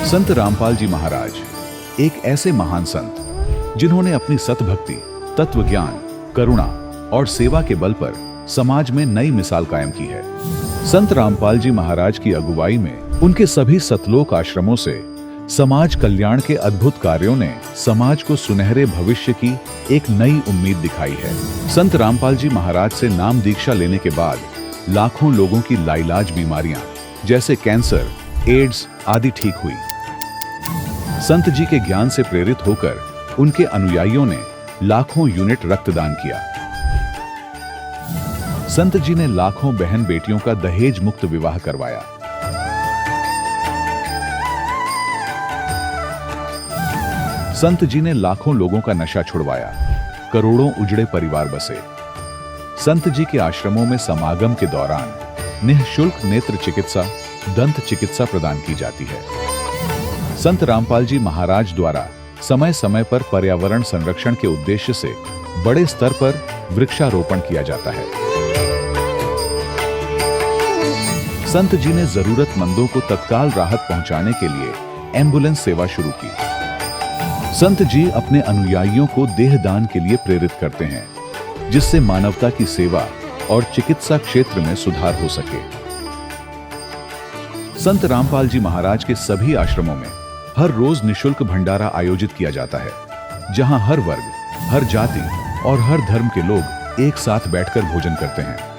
संत रामपाल जी महाराज एक ऐसे महान संत जिन्होंने अपनी सतभक्ति, तत्व ज्ञान, करुणा और सेवा के बल पर समाज में नई मिसाल कायम की है। संत रामपाल जी महाराज की अगुवाई में उनके सभी सतलोक आश्रमों से समाज कल्याण के अद्भुत कार्यों ने समाज को सुनहरे भविष्य की एक नई उम्मीद दिखाई है। संत रामपाल जी महाराज से नाम दीक्षा लेने के बाद लाखों लोगों की लाइलाज बीमारियां जैसे कैंसर, एड्स आदि ठीक हुई। संत जी के ज्ञान से प्रेरित होकर उनके अनुयायियों ने लाखों यूनिट रक्तदान किया। संत जी ने लाखों बहन बेटियों का दहेज मुक्त विवाह करवाया। संत जी ने लाखों लोगों का नशा छुड़वाया, करोड़ों उजड़े परिवार बसे। संत जी के आश्रमों में समागम के दौरान निःशुल्क नेत्र चिकित्सा, दंत चिकित्सा प्रदान की जाती है। संत रामपाल जी महाराज द्वारा समय समय पर पर्यावरण संरक्षण के उद्देश्य से बड़े स्तर पर वृक्षारोपण किया जाता है। संत जी ने जरूरतमंदों को तत्काल राहत पहुंचाने के लिए एम्बुलेंस सेवा शुरू की। संत जी अपने अनुयायियों को देहदान के लिए प्रेरित करते हैं, जिससे मानवता की सेवा और चिकित्सा क्षेत्र में सुधार हो सके। संत रामपाल जी महाराज के सभी आश्रमों में हर रोज निःशुल्क भंडारा आयोजित किया जाता है, जहां हर वर्ग, हर जाति और हर धर्म के लोग एक साथ बैठकर भोजन करते हैं।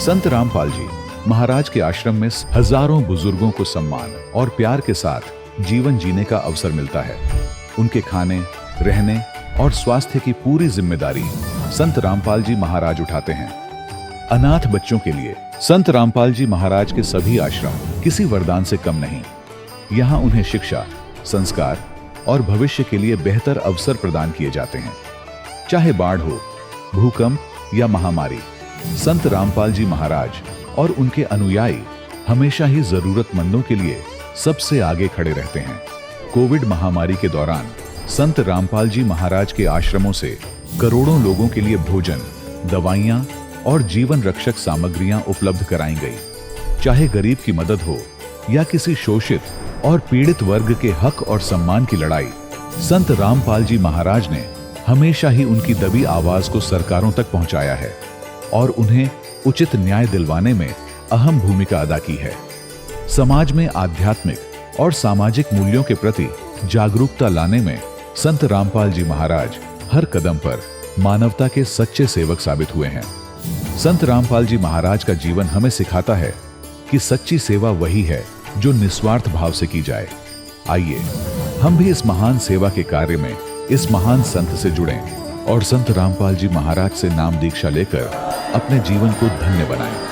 संत रामपाल जी महाराज के आश्रम में हजारों बुजुर्गों को सम्मान और प्यार के साथ जीवन जीने का अवसर मिलता है। उनके खाने, रहने और स्वास्थ्य की पूरी जिम्मेदारी संत रामपाल जी महाराज उठाते हैं। अनाथ बच्चों के लिए संत रामपाल जी महाराज के सभी आश्रम किसी वरदान से कम नहीं। यहाँ उन्हें शिक्षा, संस्कार और भविष्य के लिए बेहतर अवसर प्रदान किए जाते हैं। चाहे बाढ़ हो, भूकंप या महामारी, संत रामपाल जी महाराज और उनके अनुयायी हमेशा ही जरूरतमंदों के लिए सबसे आगे खड़े रहते हैं। कोविड महामारी के दौरान संत रामपाल जी महाराज के आश्रमों से करोड़ों लोगों के लिए भोजन, दवाइयां और जीवन रक्षक सामग्रियां उपलब्ध कराई गई। चाहे गरीब की मदद हो या किसी शोषित और पीड़ित वर्ग के हक और सम्मान की लड़ाई, संत रामपाल जी महाराज ने हमेशा ही उनकी दबी आवाज को सरकारों तक पहुंचाया है और उन्हें उचित न्याय दिलवाने में अहम भूमिका अदा की है। समाज में आध्यात्मिक और सामाजिक मूल्यों के प्रति जागरूकता लाने में संत रामपाल जी महाराज हर कदम पर मानवता के सच्चे सेवक साबित हुए हैं। संत रामपाल जी महाराज का जीवन हमें सिखाता है कि सच्ची सेवा वही है जो निस्वार्थ भाव से की जाए। आइए हम भी इस महान सेवा के कार्य में इस महान संत से जुड़ें और संत रामपाल जी महाराज से नाम दीक्षा लेकर अपने जीवन को धन्य बनाएं।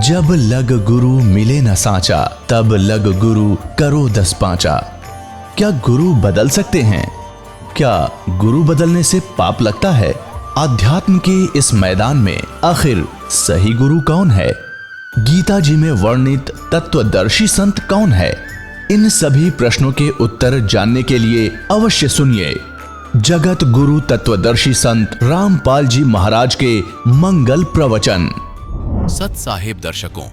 जब लग गुरु मिले न साचा, तब लग गुरु करो 10 पांचा। क्या गुरु बदल सकते हैं? क्या गुरु बदलने से पाप लगता है? आध्यात्म के इस मैदान में आखिर सही गुरु कौन है? गीता जी में वर्णित तत्वदर्शी संत कौन है? इन सभी प्रश्नों के उत्तर जानने के लिए अवश्य सुनिए जगत गुरु तत्वदर्शी संत रामपाल जी महाराज के मंगल प्रवचन। सत साहेब दर्शकों,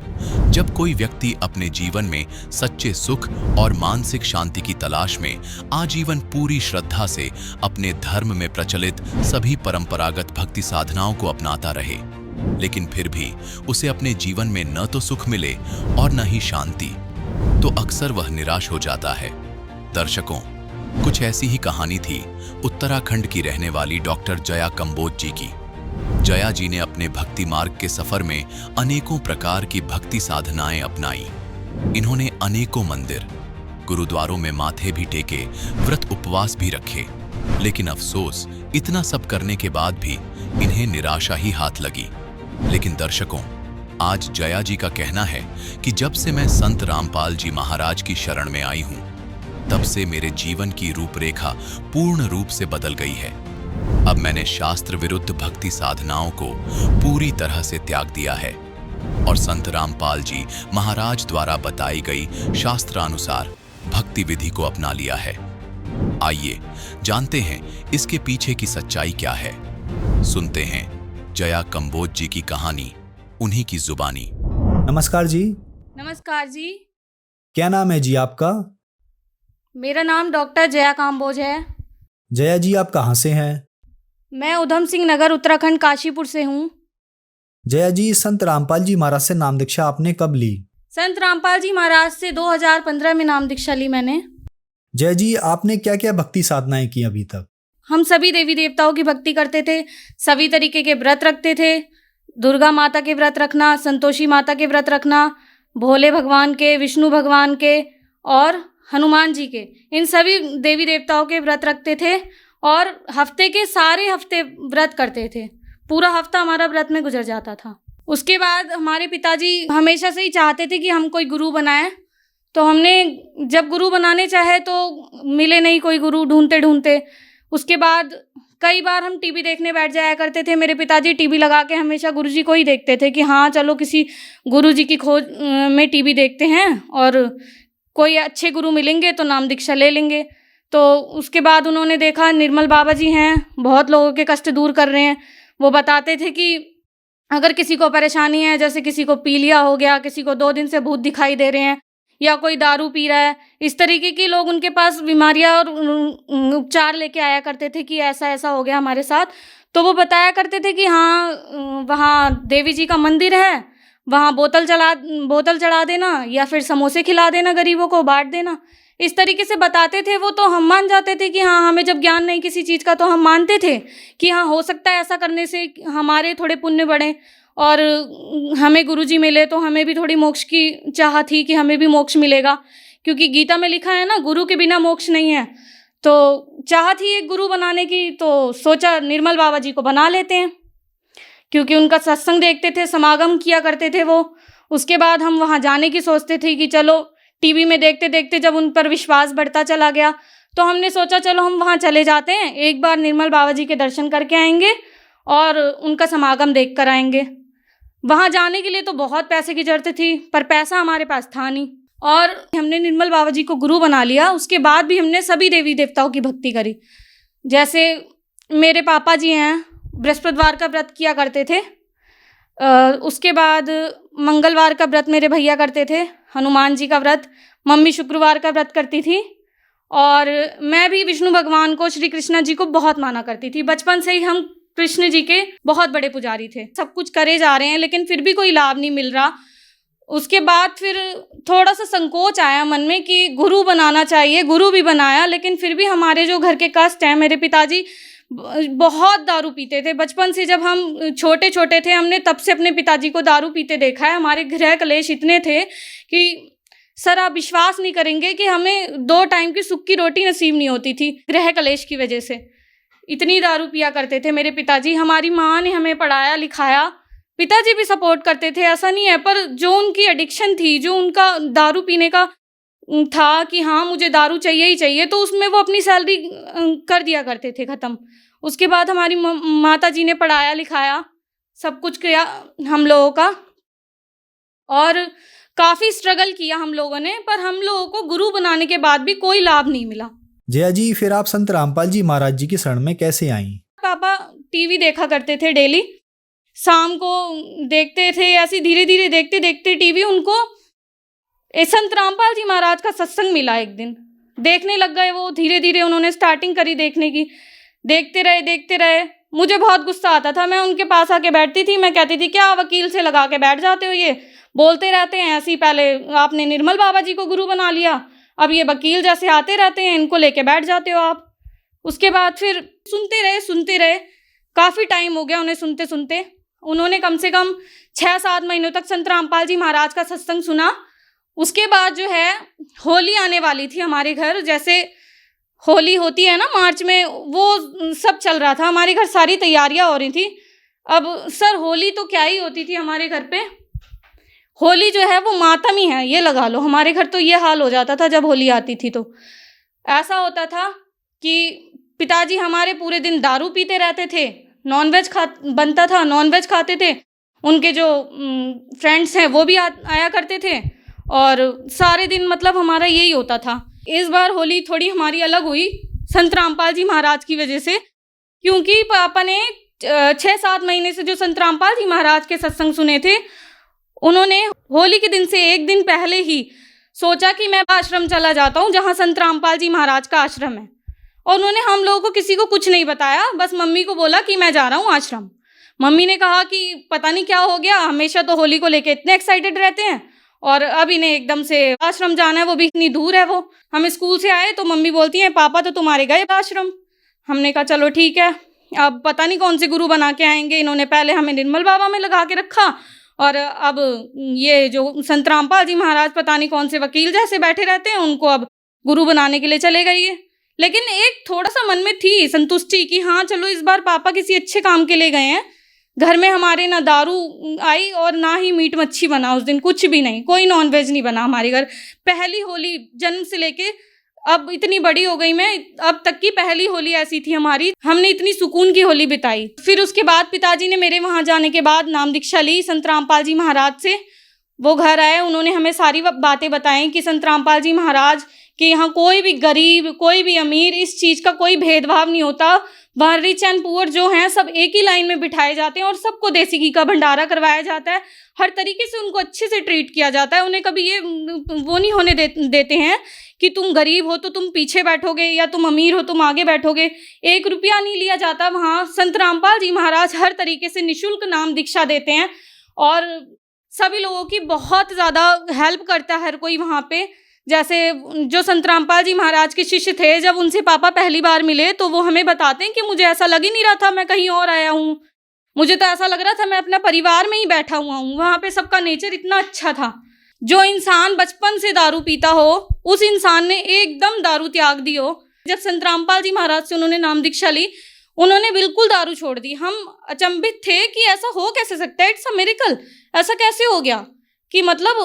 जब कोई व्यक्ति अपने जीवन में सच्चे सुख और मानसिक शांति की तलाश में आजीवन पूरी श्रद्धा से अपने धर्म में प्रचलित सभी परंपरागत भक्ति साधनाओं को अपनाता रहे, लेकिन फिर भी उसे अपने जीवन में न तो सुख मिले और न ही शांति, तो अक्सर वह निराश हो जाता है। दर्शकों, कुछ ऐसी ही कहानी थी उत्तराखंड की रहने वाली डॉक्टर जया कंबोज जी की। जया जी ने अपने भक्ति मार्ग के सफर में अनेकों प्रकार की भक्ति साधनाएं अपनाई। इन्होंने अनेकों मंदिर, गुरुद्वारों में माथे भी टेके, व्रत उपवास भी रखे, लेकिन अफसोस इतना सब करने के बाद भी इन्हें निराशा ही हाथ लगी। लेकिन दर्शकों, आज जया जी का कहना है कि जब से मैं संत रामपाल जी महाराज की शरण में आई हूं, तब से मेरे जीवन की रूपरेखा पूर्ण रूप से बदल गई है। अब मैंने शास्त्र विरुद्ध भक्ति साधनाओं को पूरी तरह से त्याग दिया है और संत रामपाल जी महाराज द्वारा बताई गई शास्त्रानुसार भक्ति विधि को अपना लिया है। आइए जानते हैं इसके पीछे की सच्चाई क्या है। सुनते हैं जया कंबोज जी की कहानी, उन्हीं की जुबानी। नमस्कार जी। नमस्कार जी। क्या नाम है जी आपका? मेरा नाम डॉक्टर जया काम्बोज है। जया जी, आप कहाँ से हैं? मैं उधम सिंह नगर उत्तराखंड काशीपुर से हूँ। जया जी, संत रामपाल जी महाराज से नाम दीक्षा आपने कब ली? संत रामपाल जी महाराज से 2015 में नाम दीक्षा ली मैंने। जया जी, आपने क्या क्या भक्ति साधनाएं की अभी तक? हम सभी देवी देवताओं की भक्ति करते थे, सभी तरीके के व्रत रखते थे। दुर्गा माता के व्रत रखना, संतोषी माता के व्रत रखना, भोले भगवान के, विष्णु भगवान के और हनुमान जी के, इन सभी देवी देवताओं के व्रत रखते थे और हफ्ते के सारे हफ्ते व्रत करते थे। पूरा हफ्ता हमारा व्रत में गुजर जाता था। उसके बाद हमारे पिताजी हमेशा से ही चाहते थे कि हम कोई गुरु बनाएं, तो हमने जब गुरु बनाने चाहे तो मिले नहीं कोई गुरु, ढूंढते ढूंढते। उसके बाद कई बार हम टीवी देखने बैठ जाया करते थे। मेरे पिताजी टीवी लगा के हमेशा गुरुजी को ही देखते थे कि हाँ चलो किसी गुरुजी की खोज में टीवी देखते हैं और कोई अच्छे गुरु मिलेंगे तो नाम दीक्षा ले लेंगे। तो उसके बाद उन्होंने देखा निर्मल बाबा जी हैं, बहुत लोगों के कष्ट दूर कर रहे हैं। वो बताते थे कि अगर किसी को परेशानी है, जैसे किसी को पीलिया हो गया, किसी को 2 दिन से भूत दिखाई दे रहे हैं, या कोई दारू पी रहा है, इस तरीके की लोग उनके पास बीमारियां और उपचार लेके आया करते थे कि ऐसा ऐसा हो गया हमारे साथ। तो वो बताया करते थे कि हाँ वहाँ देवी जी का मंदिर है, वहाँ बोतल चढ़ा देना या फिर समोसे खिला देना, गरीबों को बांट देना। इस तरीके से बताते थे वो। तो हम मान जाते थे कि हाँ, हमें जब ज्ञान नहीं किसी चीज़ का तो हम मानते थे कि हाँ हो सकता है ऐसा करने से हमारे थोड़े पुण्य बढ़े और हमें गुरुजी मिले, तो हमें भी थोड़ी मोक्ष की चाह थी कि हमें भी मोक्ष मिलेगा, क्योंकि गीता में लिखा है ना, गुरु के बिना मोक्ष नहीं है। तो चाह थी एक गुरु बनाने की, तो सोचा निर्मल बाबा जी को बना लेते हैं, क्योंकि उनका सत्संग देखते थे, समागम किया करते थे वो। उसके बाद हम वहाँ जाने की सोचते थे कि चलो, टीवी में देखते देखते जब उन पर विश्वास बढ़ता चला गया तो हमने सोचा चलो हम वहाँ चले जाते हैं, एक बार निर्मल बाबा जी के दर्शन करके आएंगे और उनका समागम देख कर आएंगे। वहाँ जाने के लिए तो बहुत पैसे की जरूरत थी, पर पैसा हमारे पास था नहीं, और हमने निर्मल बाबा जी को गुरु बना लिया। उसके बाद भी हमने सभी देवी देवताओं की भक्ति करी। जैसे मेरे पापा जी हैं, बृहस्पतिवार का व्रत किया करते थे। उसके बाद मंगलवार का व्रत मेरे भैया करते थे, हनुमान जी का व्रत। मम्मी शुक्रवार का व्रत करती थी, और मैं भी विष्णु भगवान को, श्री कृष्ण जी को बहुत माना करती थी। बचपन से ही हम कृष्ण जी के बहुत बड़े पुजारी थे। सब कुछ करे जा रहे हैं लेकिन फिर भी कोई लाभ नहीं मिल रहा। उसके बाद फिर थोड़ा सा संकोच आया मन में कि गुरु बनाना चाहिए। गुरु भी बनाया, लेकिन फिर भी हमारे जो घर के कष्ट हैं, मेरे पिताजी बहुत दारू पीते थे। बचपन से जब हम छोटे छोटे थे, हमने तब से अपने पिताजी को दारू पीते देखा है। हमारे गृह कलेश इतने थे कि सर आप विश्वास नहीं करेंगे कि हमें 2 टाइम की सूखी रोटी नसीब नहीं होती थी, गृह कलेश की वजह से। इतनी दारू पिया करते थे मेरे पिताजी। हमारी माँ ने हमें पढ़ाया लिखाया, पिताजी भी सपोर्ट करते थे, ऐसा नहीं है, पर जो उनकी एडिक्शन थी, जो उनका दारू पीने का था कि हाँ मुझे दारू चाहिए ही चाहिए, तो उसमें वो अपनी सैलरी कर दिया करते थे ख़त्म। उसके बाद हमारी माता जी ने पढ़ाया लिखाया, सब कुछ किया हम लोगों का, और काफ़ी स्ट्रगल किया हम लोगों ने, पर हम लोगों को गुरु बनाने के बाद भी कोई लाभ नहीं मिला। जया जी, फिर आप संत रामपाल जी महाराज जी की शरण में कैसे आईं? पापा टीवी देखा करते थे डेली, शाम को देखते थे, ऐसे धीरे धीरे देखते देखते टीवी, उनको संत रामपाल जी महाराज का सत्संग मिला। एक दिन देखने लग गए वो, धीरे धीरे उन्होंने स्टार्टिंग करी देखने की। देखते रहे। मुझे बहुत गुस्सा आता था, मैं उनके पास आके बैठती थी। मैं कहती थी क्या वकील से लगा के बैठ जाते हो, ये बोलते रहते हैं ऐसे ही। पहले आपने निर्मल बाबा जी को गुरु बना लिया, अब ये वकील जैसे आते रहते हैं, इनको लेके बैठ जाते हो आप। उसके बाद फिर सुनते रहे। काफ़ी टाइम हो गया उन्हें सुनते सुनते। उन्होंने कम से कम 6-7 महीनों तक संत रामपाल जी महाराज का सत्संग सुना। उसके बाद जो है होली आने वाली थी हमारे घर, जैसे होली होती है ना मार्च में, वो सब चल रहा था हमारे घर, सारी तैयारियां हो रही थी। अब सर होली तो क्या ही होती थी हमारे घर पे, होली जो है वो मातम ही है, ये लगा लो। हमारे घर तो ये हाल हो जाता था जब होली आती थी। तो ऐसा होता था कि पिताजी हमारे पूरे दिन दारू पीते रहते थे, नॉनवेज बनता था, नॉनवेज खाते थे। उनके जो फ्रेंड्स हैं वो भी आया करते थे, और सारे दिन मतलब हमारा यही होता था। इस बार होली थोड़ी हमारी अलग हुई संत रामपाल जी महाराज की वजह से, क्योंकि पापा ने 6-7 महीने से जो संत रामपाल जी महाराज के सत्संग सुने थे, उन्होंने होली के दिन से एक दिन पहले ही सोचा कि मैं आश्रम चला जाता हूँ जहाँ संत रामपाल जी महाराज का आश्रम है। और उन्होंने हम लोगों को किसी को कुछ नहीं बताया, बस मम्मी को बोला कि मैं जा रहा हूँ आश्रम। मम्मी ने कहा कि पता नहीं क्या हो गया, हमेशा तो होली को लेके इतने एक्साइटेड रहते हैं और अब इन्हें एकदम से आश्रम जाना है, वो भी इतनी दूर है। वो हम स्कूल से आए तो मम्मी बोलती हैं पापा तो तुम्हारे गए आश्रम। हमने कहा चलो ठीक है, अब पता नहीं कौन से गुरु बना के आएंगे। इन्होंने पहले हमें निर्मल बाबा में लगा के रखा, और अब ये जो संत रामपाल जी महाराज पता नहीं कौन से वकील जैसे बैठे रहते हैं, उनको अब गुरु बनाने के लिए चले गई है। लेकिन एक थोड़ा सा मन में थी संतुष्टि कि हाँ चलो इस बार पापा किसी अच्छे काम के लिए गए हैं। घर में हमारे ना दारू आई और ना ही मीट मच्छी बना उस दिन, कुछ भी नहीं, कोई नॉनवेज नहीं बना हमारे घर। पहली होली जन्म से लेके अब इतनी बड़ी हो गई मैं, अब तक की पहली होली ऐसी थी हमारी, हमने इतनी सुकून की होली बिताई। फिर उसके बाद पिताजी ने मेरे वहाँ जाने के बाद नाम दीक्षा ली संत रामपाल जी महाराज से। वो घर आए, उन्होंने हमें सारी बातें बताई कि संत रामपाल जी महाराज कि यहाँ कोई भी गरीब कोई भी अमीर इस चीज़ का कोई भेदभाव नहीं होता। वहाँ रिच एंड पुअर जो हैं सब एक ही लाइन में बिठाए जाते हैं और सबको देसी घी का भंडारा करवाया जाता है। हर तरीके से उनको अच्छे से ट्रीट किया जाता है। उन्हें कभी ये वो नहीं होने देते हैं कि तुम गरीब हो तो तुम पीछे बैठोगे या तुम अमीर हो तुम आगे बैठोगे। 1 रुपया नहीं लिया जाता वहाँ। संत रामपाल जी महाराज हर तरीके से निःशुल्क नाम दीक्षा देते हैं और सभी लोगों की बहुत ज़्यादा हेल्प करता है हर कोई वहाँ पे। जैसे जो संत रामपाल जी महाराज के शिष्य थे, जब उनसे पापा पहली बार मिले तो वो हमें बताते हैं कि मुझे ऐसा लग ही नहीं रहा था मैं कहीं और आया हूँ, मुझे तो ऐसा लग रहा था मैं अपना परिवार में ही बैठा हुआ हूँ। वहाँ पे सबका नेचर इतना अच्छा था। जो इंसान बचपन से दारू पीता हो उस इंसान ने एकदम दारू त्याग दी हो। जब संत रामपाल जी महाराज से उन्होंने नाम दीक्षा ली, उन्होंने बिल्कुल दारू छोड़ दी। हम अचंभित थे कि ऐसा हो कैसे सकता है, इट्स अ मिरेकल, ऐसा कैसे हो गया कि मतलब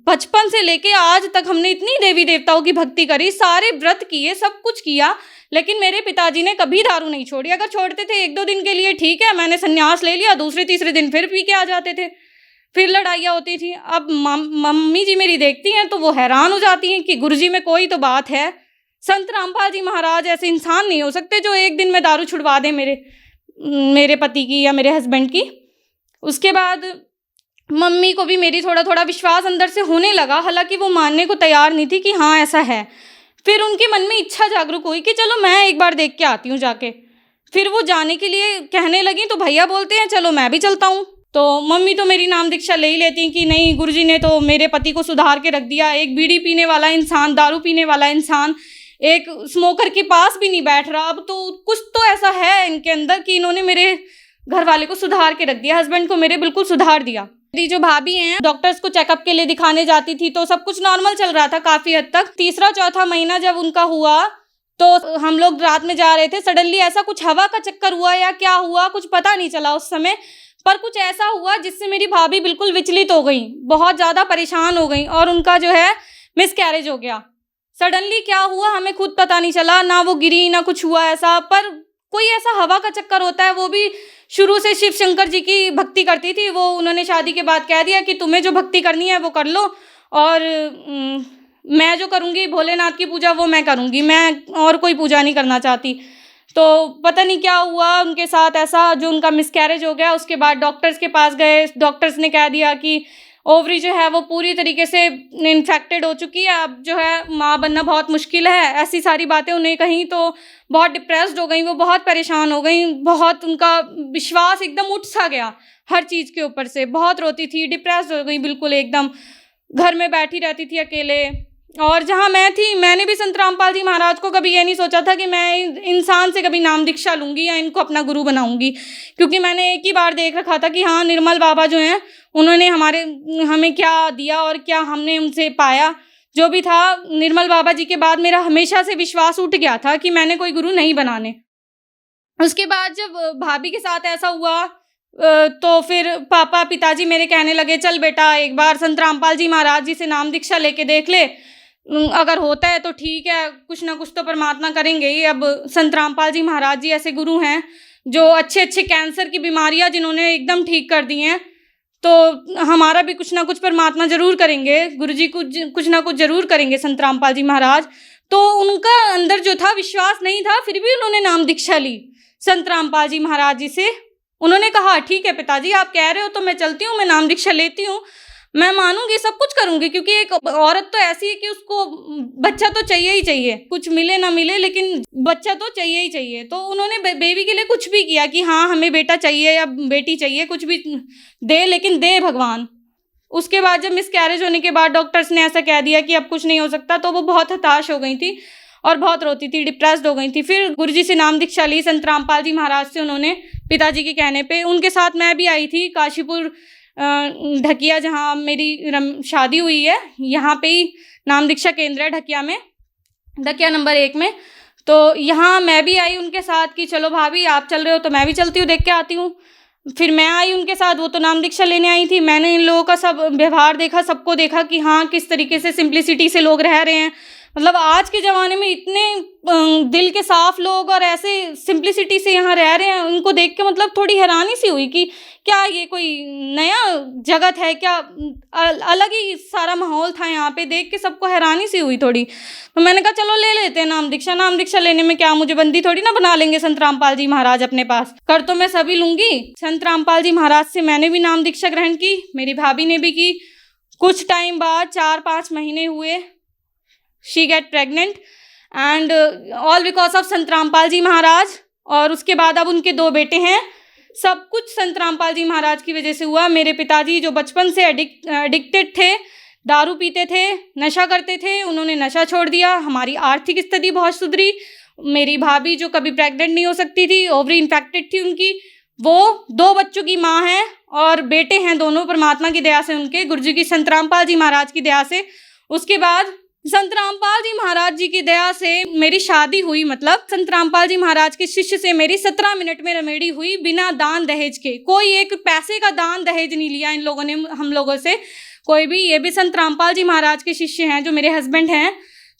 बचपन से लेके आज तक हमने इतनी देवी देवताओं की भक्ति करी, सारे व्रत किए, सब कुछ किया, लेकिन मेरे पिताजी ने कभी दारू नहीं छोड़ी। अगर छोड़ते थे 1-2 दिन के लिए ठीक है, मैंने संन्यास ले लिया, दूसरे तीसरे दिन फिर पी के आ जाते थे, फिर लड़ाइयाँ होती थी। अब मम्मी जी मेरी देखती हैं तो वो हैरान हो जाती हैं कि गुरुजी में कोई तो बात है। संत रामपाल जी महाराज ऐसे इंसान नहीं हो सकते जो एक दिन में दारू छुड़वा दें मेरे पति की या मेरे हस्बैंड की। उसके बाद मम्मी को भी मेरी थोड़ा थोड़ा विश्वास अंदर से होने लगा, हालांकि वो मानने को तैयार नहीं थी कि हाँ ऐसा है। फिर उनके मन में इच्छा जागरूक हुई कि चलो मैं एक बार देख के आती हूँ जाके। फिर वो जाने के लिए कहने लगी तो भैया बोलते हैं चलो मैं भी चलता हूँ। तो मम्मी तो मेरी नाम दीक्षा ले ही लेती कि नहीं, गुरुजी ने तो मेरे पति को सुधार के रख दिया। एक बीड़ी पीने वाला इंसान, दारू पीने वाला इंसान, एक स्मोकर के पास भी नहीं बैठ रहा। अब तो कुछ तो ऐसा है इनके अंदर कि इन्होंने मेरे घर वाले को सुधार के रख दिया, हस्बैंड को मेरे बिल्कुल सुधार दिया। मेरी जो भाभी हैं डॉक्टर्स को चेकअप के लिए दिखाने जाती थी तो सब कुछ नॉर्मल चल रहा था काफ़ी हद तक। 3-4 महीना जब उनका हुआ तो हम लोग रात में जा रहे थे, सडनली ऐसा कुछ हवा का चक्कर हुआ या क्या हुआ कुछ पता नहीं चला उस समय, पर कुछ ऐसा हुआ जिससे मेरी भाभी बिल्कुल विचलित हो गई, बहुत ज़्यादा परेशान हो गई और उनका जो है मिसकैरेज हो गया। सडनली क्या हुआ हमें खुद पता नहीं चला, ना वो गिरी ना कुछ हुआ ऐसा, पर कोई ऐसा हवा का चक्कर होता है। वो भी शुरू से शिव शंकर जी की भक्ति करती थी, वो उन्होंने शादी के बाद कह दिया कि तुम्हें जो भक्ति करनी है वो कर लो और मैं जो करूँगी भोलेनाथ की पूजा वो मैं करूँगी, मैं और कोई पूजा नहीं करना चाहती। तो पता नहीं क्या हुआ उनके साथ ऐसा, जो उनका मिसकैरेज हो गया। उसके बाद डॉक्टर्स के पास गए, डॉक्टर्स ने कह दिया कि ओवरी जो है वो पूरी तरीके से इन्फेक्टेड हो चुकी है, अब जो है माँ बनना बहुत मुश्किल है। ऐसी सारी बातें उन्हें कहीं तो बहुत डिप्रेस्ड हो गई, वो बहुत परेशान हो गई, बहुत उनका विश्वास एकदम उठ सा गया हर चीज़ के ऊपर से। बहुत रोती थी, डिप्रेस्ड हो गई बिल्कुल एकदम, घर में बैठी रहती थी अकेले। और जहाँ मैं थी, मैंने भी संत रामपाल जी महाराज को कभी ये नहीं सोचा था कि मैं इंसान से कभी नाम दीक्षा लूँगी या इनको अपना गुरु बनाऊँगी, क्योंकि मैंने एक ही बार देख रखा था कि हाँ, निर्मल बाबा जो हैं उन्होंने हमें क्या दिया और क्या हमने उनसे पाया। जो भी था, निर्मल बाबा जी के बाद मेरा हमेशा से विश्वास उठ गया था कि मैंने कोई गुरु नहीं बनाने। उसके बाद जब भाभी के साथ ऐसा हुआ, तो फिर पिताजी मेरे कहने लगे, चल बेटा एक बार संत रामपाल जी महाराज जी से नाम दीक्षा लेके देख ले, अगर होता है तो ठीक है, कुछ ना कुछ तो परमात्मा करेंगे ही। अब संत रामपाल जी महाराज जी ऐसे गुरु हैं जो अच्छे अच्छे कैंसर की बीमारियां जिन्होंने एकदम ठीक कर दी हैं, तो हमारा भी कुछ ना कुछ परमात्मा जरूर करेंगे, गुरु जी कुछ ना कुछ जरूर करेंगे संत रामपाल जी महाराज। तो उनका अंदर जो था विश्वास नहीं था, फिर भी उन्होंने नाम दीक्षा ली संत रामपाल जी महाराज जी से। उन्होंने कहा, ठीक है पिताजी, आप कह रहे हो तो मैं चलती हूँ, मैं नाम दीक्षा लेती हूँ, मैं मानूंगी, सब कुछ करूंगी, क्योंकि एक औरत तो ऐसी है कि उसको बच्चा तो चाहिए ही चाहिए, कुछ मिले ना मिले लेकिन बच्चा तो चाहिए ही चाहिए। तो उन्होंने बेबी के लिए कुछ भी किया कि हाँ हमें बेटा चाहिए या बेटी चाहिए, कुछ भी दे, लेकिन दे भगवान। उसके बाद जब मिसकैरेज होने के बाद डॉक्टर्स ने ऐसा कह दिया कि अब कुछ नहीं हो सकता, तो वो बहुत हताश हो गई थी और बहुत रोती थी, डिप्रेस्ड हो गई थी। फिर गुरुजी से नाम दीक्षा ली संत रामपाल जी महाराज से उन्होंने, पिताजी के कहने पे। उनके साथ मैं भी आई थी काशीपुर ढकिया, जहाँ मेरी शादी हुई है, यहाँ पे ही नाम दीक्षा केंद्र है ढकिया में, ढकिया नंबर 1 में। तो यहाँ मैं भी आई उनके साथ कि चलो भाभी आप चल रहे हो तो मैं भी चलती हूँ, देख के आती हूँ। फिर मैं आई उनके साथ, वो तो नाम दीक्षा लेने आई थी। मैंने इन लोगों का सब व्यवहार देखा, सबको देखा कि हाँ किस तरीके से सिंप्लिसिटी से लोग रह रहे हैं। मतलब आज के ज़माने में इतने दिल के साफ लोग और ऐसे सिंप्लिसिटी से यहाँ रह रहे हैं, उनको देख के मतलब थोड़ी हैरानी सी हुई कि क्या ये कोई नया जगत है क्या, अलग ही सारा माहौल था यहाँ पे, देख के सबको हैरानी सी हुई थोड़ी। तो मैंने कहा चलो ले लेते हैं नाम दीक्षा। नाम दीक्षा लेने में क्या, मुझे बंदी थोड़ी ना बना लेंगे संत रामपाल जी महाराज अपने पास, कर तो मैं सभी लूँगी। संत रामपाल जी महाराज से मैंने भी नाम दीक्षा ग्रहण की, मेरी भाभी ने भी की। कुछ टाइम बाद 4-5 महीने हुए, she get pregnant and all because of संत रामपाल जी महाराज। और उसके बाद अब उनके 2 बेटे हैं, सब कुछ संत रामपाल जी महाराज की वजह से हुआ। मेरे पिताजी जो बचपन से एडिक्टेड थे, दारू पीते थे, नशा करते थे, उन्होंने नशा छोड़ दिया। हमारी आर्थिक स्थिति बहुत सुधरी। मेरी भाभी जो कभी प्रेग्नेंट नहीं हो सकती थी, ओवरी इन्फेक्टेड थी उनकी, वो 2 बच्चों की माँ है और बेटे हैं दोनों, परमात्मा की दया से, उनके गुरुजी की संत रामपाल जी महाराज की दया से। उसके बाद संत रामपाल जी महाराज जी की दया से मेरी शादी हुई। मतलब संत रामपाल जी महाराज के शिष्य से मेरी 17 मिनट में रमेड़ी हुई, बिना दान दहेज के। कोई एक पैसे का दान दहेज नहीं लिया इन लोगों ने हम लोगों से, कोई भी। ये भी संत रामपाल जी महाराज के शिष्य हैं जो मेरे हस्बैंड हैं,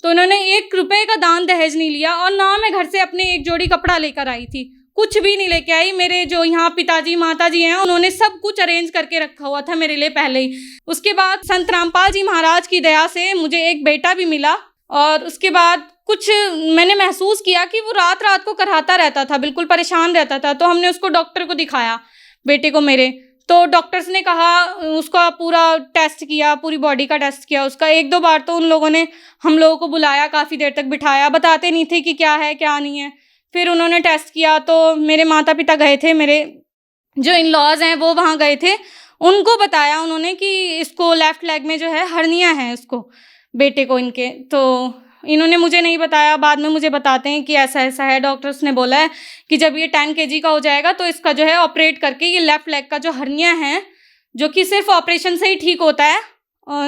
तो उन्होंने 1 रुपये का दान दहेज नहीं लिया। और ना मैं घर से अपने 1 जोड़ी कपड़ा लेकर आई थी, कुछ भी नहीं लेके आई। मेरे जो यहाँ पिताजी माताजी हैं, उन्होंने सब कुछ अरेंज करके रखा हुआ था मेरे लिए पहले ही। उसके बाद संत रामपाल जी महाराज की दया से मुझे एक बेटा भी मिला। और उसके बाद कुछ मैंने महसूस किया कि वो रात रात को कराहता रहता था, बिल्कुल परेशान रहता था। तो हमने उसको डॉक्टर को दिखाया, बेटे को मेरे। तो डॉक्टर्स ने कहा, उसका पूरा टेस्ट किया, पूरी बॉडी का टेस्ट किया उसका। 1-2 बार तो उन लोगों ने हम लोगों को बुलाया, काफ़ी देर तक बिठाया, बताते नहीं थे कि क्या है क्या नहीं है। फिर उन्होंने टेस्ट किया तो मेरे माता पिता गए थे, मेरे जो इन लॉज हैं वो वहाँ गए थे। उनको बताया उन्होंने कि इसको लेफ़्ट लेग में जो है हर्निया है, उसको बेटे को इनके। तो इन्होंने मुझे नहीं बताया, बाद में मुझे बताते हैं कि ऐसा ऐसा है। डॉक्टर्स ने बोला है कि जब ये 10 kg का हो जाएगा तो इसका जो है ऑपरेट करके ये लेफ़्ट लेग का जो हर्निया है, जो कि सिर्फ ऑपरेशन से ही ठीक होता है,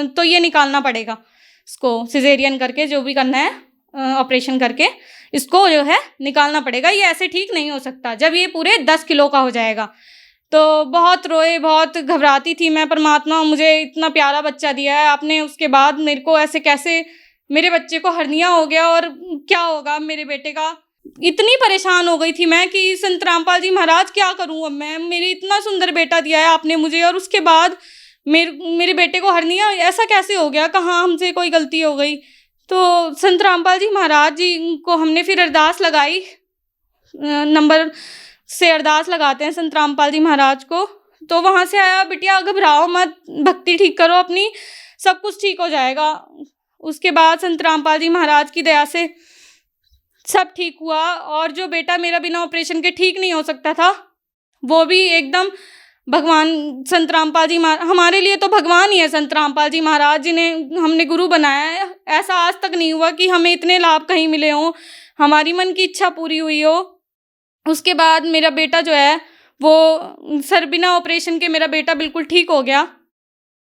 तो ये निकालना पड़ेगा इसको, सिजेरियन करके जो भी करना है, ऑपरेशन करके इसको जो है निकालना पड़ेगा। ये ऐसे ठीक नहीं हो सकता जब ये पूरे 10 किलो का हो जाएगा। तो बहुत रोए, बहुत घबराती थी मैं, परमात्मा मुझे इतना प्यारा बच्चा दिया है आपने, उसके बाद मेरे को ऐसे कैसे मेरे बच्चे को हर्निया हो गया और क्या होगा मेरे बेटे का। इतनी परेशान हो गई थी मैं कि संत रामपाल जी महाराज क्या करूँ अब मैं, मेरे इतना सुंदर बेटा दिया है आपने मुझे, और उसके बाद मेरे बेटे को हर्निया, ऐसा कैसे हो गया, कहाँ हमसे कोई गलती हो गई। तो संत रामपाल जी महाराज जी को हमने फिर अरदास लगाई नंबर से अरदास लगाते हैं संत रामपाल जी महाराज को। तो वहाँ से आया, बिटिया घबराओ मत, भक्ति ठीक करो अपनी, सब कुछ ठीक हो जाएगा। उसके बाद संत रामपाल जी महाराज की दया से सब ठीक हुआ। और जो बेटा मेरा बिना ऑपरेशन के ठीक नहीं हो सकता था, वो भी एकदम भगवान संत रामपाल जी हमारे लिए तो भगवान ही है। संत रामपाल जी महाराज जिन्हें हमने गुरु बनाया है, ऐसा आज तक नहीं हुआ कि हमें इतने लाभ कहीं मिले हों, हमारी मन की इच्छा पूरी हुई हो। उसके बाद मेरा बेटा जो है वो सर बिना ऑपरेशन के मेरा बेटा बिल्कुल ठीक हो गया।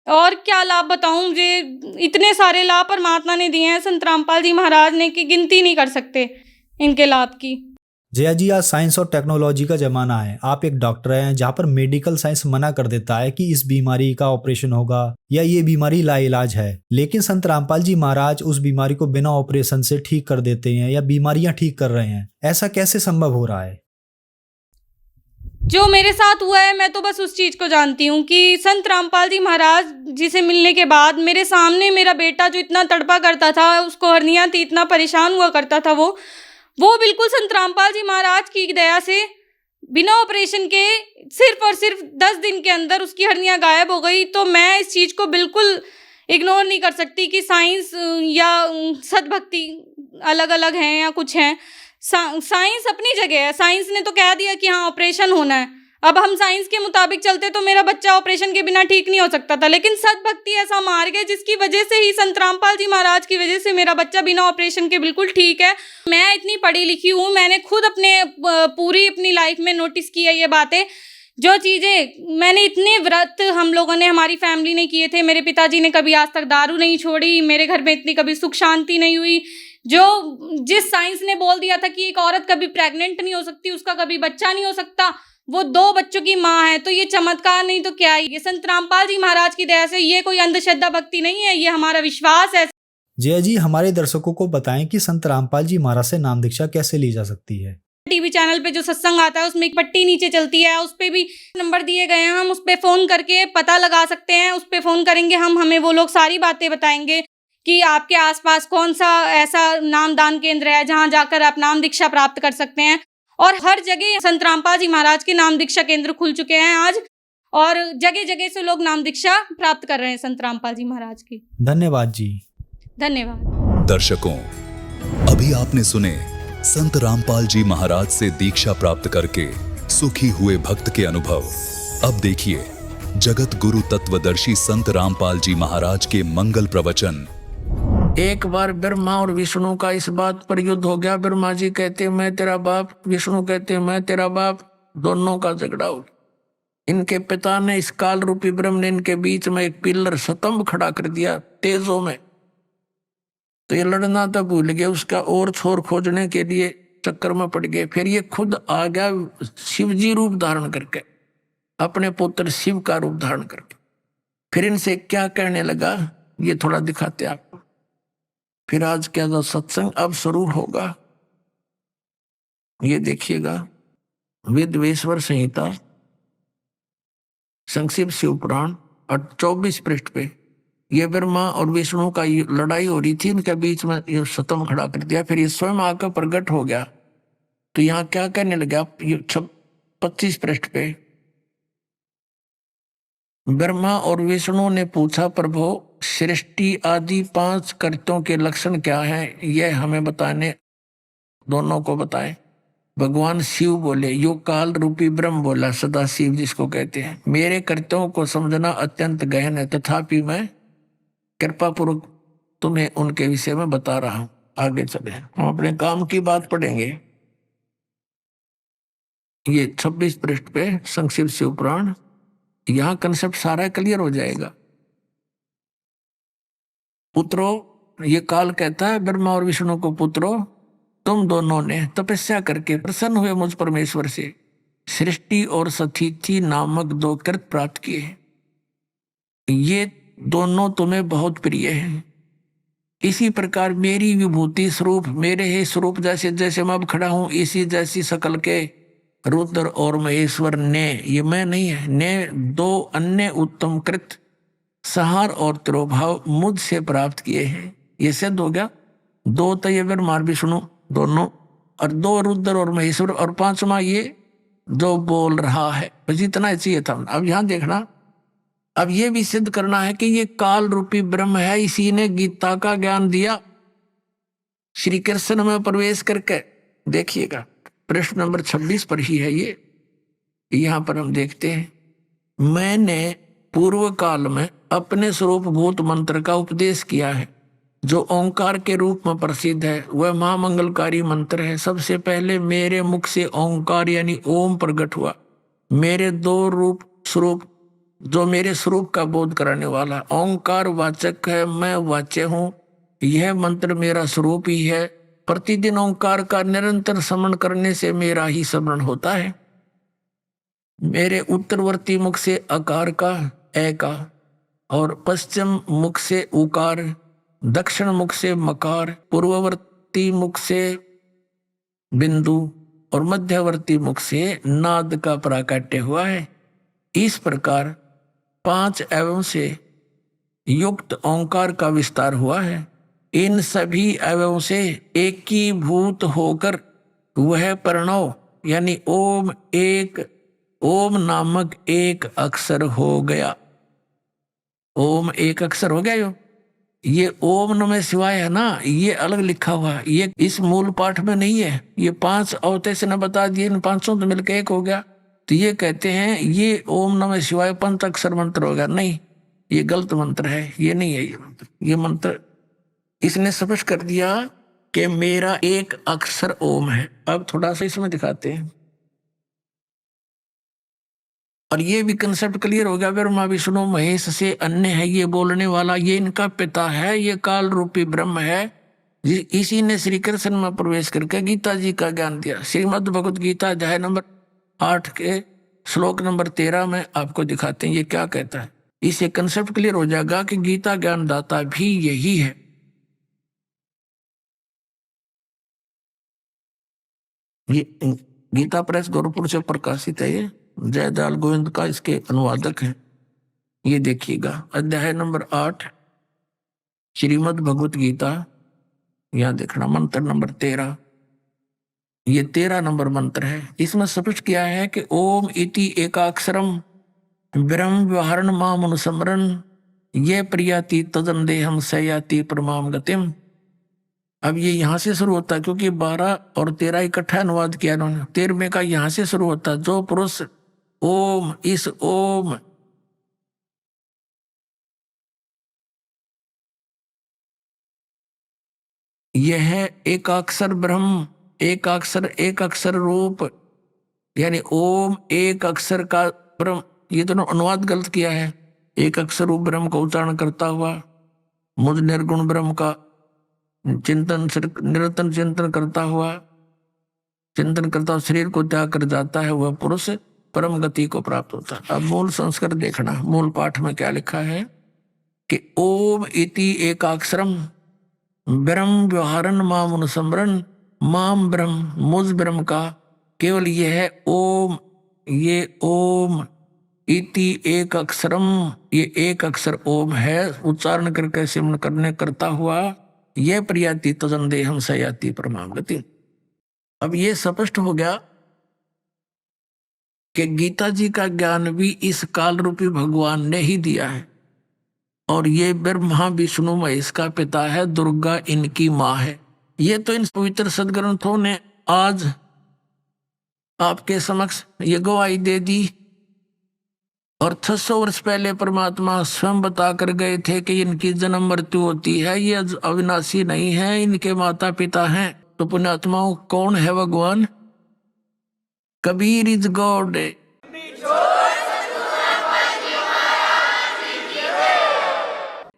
और क्या लाभ बताऊं, मुझे इतने सारे लाभ परमात्मा ने दिए हैं संत रामपाल जी महाराज ने कि गिनती नहीं कर सकते इनके लाभ की। जया जी, आज साइंस और टेक्नोलॉजी का जमाना है। आप एक डॉक्टर हैं, जहाँ पर मेडिकल साइंस मना कर देता है कि इस बीमारी का ऑपरेशन होगा या ये बीमारी लाइलाज है, लेकिन संत रामपाल जी महाराज उस बीमारी को बिना ऑपरेशन से ठीक कर देते हैं या बीमारियां ठीक कर रहे हैं। ऐसा कैसे संभव हो रहा है? जो मेरे साथ हुआ है, मैं तो बस उस चीज़ को जानती हूँ कि संत रामपाल जी महाराज जी से मिलने के बाद मेरे सामने मेरा बेटा जो इतना तड़पा करता था, उसको हर्निया थी, इतना परेशान हुआ करता था, वो बिल्कुल संत रामपाल जी महाराज की दया से बिना ऑपरेशन के सिर्फ और सिर्फ 10 दिन के अंदर उसकी हर्निया गायब हो गई। तो मैं इस चीज़ को बिल्कुल इग्नोर नहीं कर सकती कि साइंस या सद्भक्ति अलग अलग हैं या कुछ हैं। साइंस अपनी जगह है, साइंस ने तो कह दिया कि हाँ ऑपरेशन होना है। अब हम साइंस के मुताबिक चलते तो मेरा बच्चा ऑपरेशन के बिना ठीक नहीं हो सकता था, लेकिन सद्भक्ति ऐसा मार्ग है जिसकी वजह से ही, संत रामपाल जी महाराज की वजह से मेरा बच्चा बिना ऑपरेशन के बिल्कुल ठीक है। मैं इतनी पढ़ी लिखी हूँ, मैंने खुद अपने पूरी अपनी लाइफ में नोटिस की है ये बातें। जो चीज़ें मैंने, इतने व्रत हम लोगों ने, हमारी फैमिली ने किए थे। मेरे पिताजी ने कभी आज तक दारू नहीं छोड़ी, मेरे घर में इतनी कभी सुख शांति नहीं हुई। जिस साइंस ने बोल दिया था कि एक औरत कभी प्रेग्नेंट नहीं हो सकती, उसका कभी बच्चा नहीं हो सकता, वो 2 बच्चों की माँ है, तो ये चमत्कार नहीं तो क्या है। ये संत रामपाल जी महाराज की दया से, ये कोई अंधश्रद्धा भक्ति नहीं है, ये हमारा विश्वास है। जया जी, हमारे दर्शकों को बताएं कि संत रामपाल जी महाराज से नाम दीक्षा कैसे ली जा सकती है? टीवी चैनल पे जो सत्संग आता है उसमें एक पट्टी नीचे चलती है, उस पे भी नंबर दिए गए हैं, हम उस पे फोन करके पता लगा सकते हैं। उस पे फोन करेंगे हम, हमें वो लोग सारी बातें बताएंगे कि आपके आसपास कौन सा ऐसा नामदान केंद्र है जहां जाकर आप नाम दीक्षा प्राप्त कर सकते हैं। और हर जगह संत रामपाल जी महाराज के नाम दीक्षा केंद्र खुल चुके हैं आज, और जगह जगह से लोग नाम दीक्षा प्राप्त कर रहे हैं संत रामपाल जी महाराज की। धन्यवाद जी। धन्यवाद। दर्शकों, अभी आपने सुने संत रामपाल जी महाराज से दीक्षा प्राप्त करके सुखी हुए भक्त के अनुभव। अब देखिए जगत गुरु तत्वदर्शी संत रामपाल जी महाराज के मंगल प्रवचन। एक बार ब्रह्मा और विष्णु का इस बात पर युद्ध हो गया। ब्रह्मा जी कहते मैं तेरा बाप, विष्णु कहते मैं तेरा बाप, दोनों का झगड़ा हो। इनके पिता ने, इस काल रूपी ब्रह्म ने इनके बीच में एक पिलर स्तंभ खड़ा कर दिया तेजों में। तो ये लड़ना तो भूल गए, उसका और छोर खोजने के लिए चक्कर में पड़ गए। फिर ये खुद आ गया शिवजी रूप धारण करके, अपने पुत्र शिव का रूप धारण करके। फिर इनसे क्या कहने लगा ये थोड़ा दिखाते आपको। फिर आज क्या जो सत्संग अब शुरू होगा, ये देखिएगा। वेदवेश्वर संहिता संक्षिप्त शिव पुराण और 24 पृष्ठ पे ये ब्रह्मा और विष्णु का लड़ाई हो रही थी, इनके बीच में ये स्तंभ खड़ा कर दिया। फिर ये स्वयं आकर प्रकट हो गया। तो यहाँ क्या कहने लगा, ये 25 पृष्ठ पे ब्रह्मा और विष्णु ने पूछा, प्रभु सृष्टि आदि 5 कृत्यों के लक्षण क्या हैं, यह हमें बताने, दोनों को बताए। भगवान शिव बोले, यो काल रूपी ब्रह्म बोला, सदा शिव जिसको कहते हैं, मेरे कृत्यों को समझना अत्यंत गहन है, तथापि मैं कृपा पूर्वक तुम्हें उनके विषय में बता रहा हूं। आगे चले, हम अपने काम की बात पढ़ेंगे। ये 26 पृष्ठ पे संक्षिप्त शिव पुराण, यहां कंसेप्ट सारा क्लियर हो जाएगा। पुत्रो, ये काल कहता है ब्रह्मा और विष्णु को, पुत्रो तुम दोनों ने तपस्या करके प्रसन्न हुए मुझ परमेश्वर से सृष्टि और सथिति नामक 2 कृत प्राप्त किए। ये दोनों तुम्हें बहुत प्रिय हैं। इसी प्रकार मेरी विभूति स्वरूप, मेरे ही स्वरूप जैसे जैसे मैं अब खड़ा हूं, इसी जैसी शकल के रुद्र और महेश्वर ने, ये मैं नहीं है, ने 2 अन्य उत्तम कृत सहार और तिरोभाव मुझसे प्राप्त किए हैं। ये सिद्ध हो गया। 2 तो ये ब्रह्मा विष्णु दोनों और 2 रुद्र और महेश्वर और 5वां ये जो बोल रहा है। बस इतना ही चाहिए था। अब यहां देखना, अब ये भी सिद्ध करना है कि ये काल रूपी ब्रह्म है, इसी ने गीता का ज्ञान दिया श्री कृष्ण में प्रवेश करके। देखिएगा प्रश्न नंबर 26 पर ही है ये। यहां पर हम देखते हैं, मैंने पूर्व काल में अपने स्वरूप भूत मंत्र का उपदेश किया है जो ओंकार के रूप में प्रसिद्ध है। वह महामंगलकारी मंत्र है। सबसे पहले मेरे मुख से ओंकार यानी ओम प्रकट हुआ। मेरे 2 रूप स्वरूप जो मेरे स्वरूप का बोध कराने वाला। ओंकार वाचक है, मैं वाच्य हूँ। यह मंत्र मेरा स्वरूप ही है। प्रतिदिन ओंकार का निरंतर स्मरण करने से मेरा ही स्मरण होता है। मेरे उत्तरवर्ती मुख से अकार का ए का और पश्चिम मुख से उकार, दक्षिण मुख से मकार, पूर्ववर्ती मुख से बिंदु और मध्यवर्ती मुख से नाद का प्राकट्य हुआ है। इस प्रकार 5 अवयवों से युक्त ओंकार का विस्तार हुआ है। इन सभी अवयवों से एकीभूत होकर वह प्रणव यानी ओम नामक एक अक्षर हो गया। ओम एक अक्षर हो गया। ये ओम नमः शिवाय है ना, ये अलग लिखा हुआ है, ये इस मूल पाठ में नहीं है। ये 5 अवतेश ने बता दिए, इन 500 तो मिलकर एक हो गया। तो ये कहते हैं ये ओम नमः शिवाय 5 अक्षर मंत्र हो गया। नहीं, ये गलत मंत्र है, ये नहीं है ये मंत्र। ये मंत्र इसने स्पष्ट कर दिया कि मेरा एक अक्षर ओम है। अब थोड़ा सा इसमें दिखाते हैं और ये भी कंसेप्ट क्लियर हो गया। ब्रह्मा विष्णु महेश से अन्य है ये बोलने वाला, ये इनका पिता है, ये काल रूपी ब्रह्म है। इसी ने श्री कृष्ण में प्रवेश करके गीता जी का ज्ञान दिया। श्रीमद् भगवत गीता अध्याय नंबर 8 के श्लोक नंबर 13 में आपको दिखाते हैं ये क्या कहता है। इससे कंसेप्ट क्लियर हो जाएगा कि गीता ज्ञान दाता भी यही है। ये गीता प्रेस गोरखपुर से प्रकाशित है। ये जयदयाल गोविंद का इसके अनुवादक है। ये देखिएगा अध्याय नंबर 8 श्रीमद् भगवत गीता, यहां देखना मंत्र नंबर 13। ये 13 नंबर मंत्र है। इसमें स्पष्ट किया है कि ओम इति एकाक्षरम ब्रह्म व्यवहारण माम अनुस्मरण ये प्रियाति तदन देहम सयाति परमाम गतिम। अब ये यहां से शुरू होता है क्योंकि 12 और 13 इकट्ठा अनुवाद किया उन्होंने। 13वें का यहां से शुरू होता है। जो पुरुष ओम, इस ओम यह एकाक्षर ब्रह्म, एक अक्षर रूप यानी ओम एक अक्षर का ब्रह्म। ये दोनों अनुवाद गलत किया है। एक अक्षर रूप ब्रह्म का उच्चारण करता हुआ मुझ निर्गुण ब्रह्म का निरंतर चिंतन करता हुआ शरीर को त्याग कर जाता है, वह पुरुष परम गति को प्राप्त होता है। अब मूल संस्कार देखना, मूल पाठ में क्या लिखा है कि ओम इति एकाक्षरम ब्रह्म व्यवहारन माम अनुस्मरण माम ब्रह्म मुझ ब्रह्म का केवल यह ओम, ये ओम इति एक अक्षरम, ये एक अक्षर ओम है, उच्चारण करके सिमरण करता हुआ यह प्रियाति तजन देहम सयाति परमाम गति। अब ये स्पष्ट हो गया कि गीता जी का ज्ञान भी इस काल रूपी भगवान ने ही दिया है और ये ब्रह्मा विष्णु महेश का पिता है, दुर्गा इनकी माँ है। ये तो इन पवित्र सदग्रंथों ने आज आपके समक्ष ये गवाही दे दी। और 600 वर्ष पहले परमात्मा स्वयं बता कर गए थे कि इनकी जन्म मृत्यु होती है, ये अविनाशी नहीं है, इनके माता पिता हैं। तो पुण्यात्माओं कौन है भगवान? Kabir is God.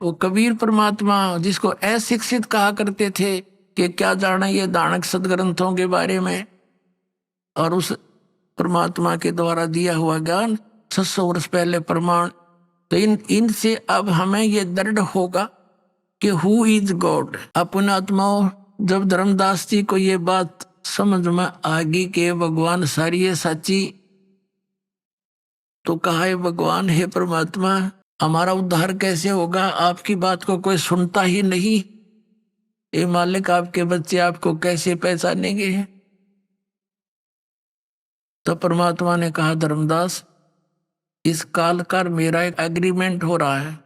वो कबीर परमात्मा जिसको अशिक्षित कहा करते थे कि क्या जाना ये दानक सदग्रंथों के बारे में, और उस परमात्मा के द्वारा दिया हुआ ज्ञान 600 वर्ष पहले प्रमाण। तो इनसे अब हमें ये दृढ़ होगा कि हु इज गॉड। अपने आत्माओं जब धर्मदास जी को ये बात समझ में आ गई कि भगवान सारी है साची, तो कहा है भगवान हे परमात्मा हमारा उद्धार कैसे होगा, आपकी बात को कोई सुनता ही नहीं। ये मालिक आपके बच्चे आपको कैसे पहचानेंगे? तो परमात्मा ने कहा, धर्मदास, इस काल का मेरा एक एग्रीमेंट हो रहा है।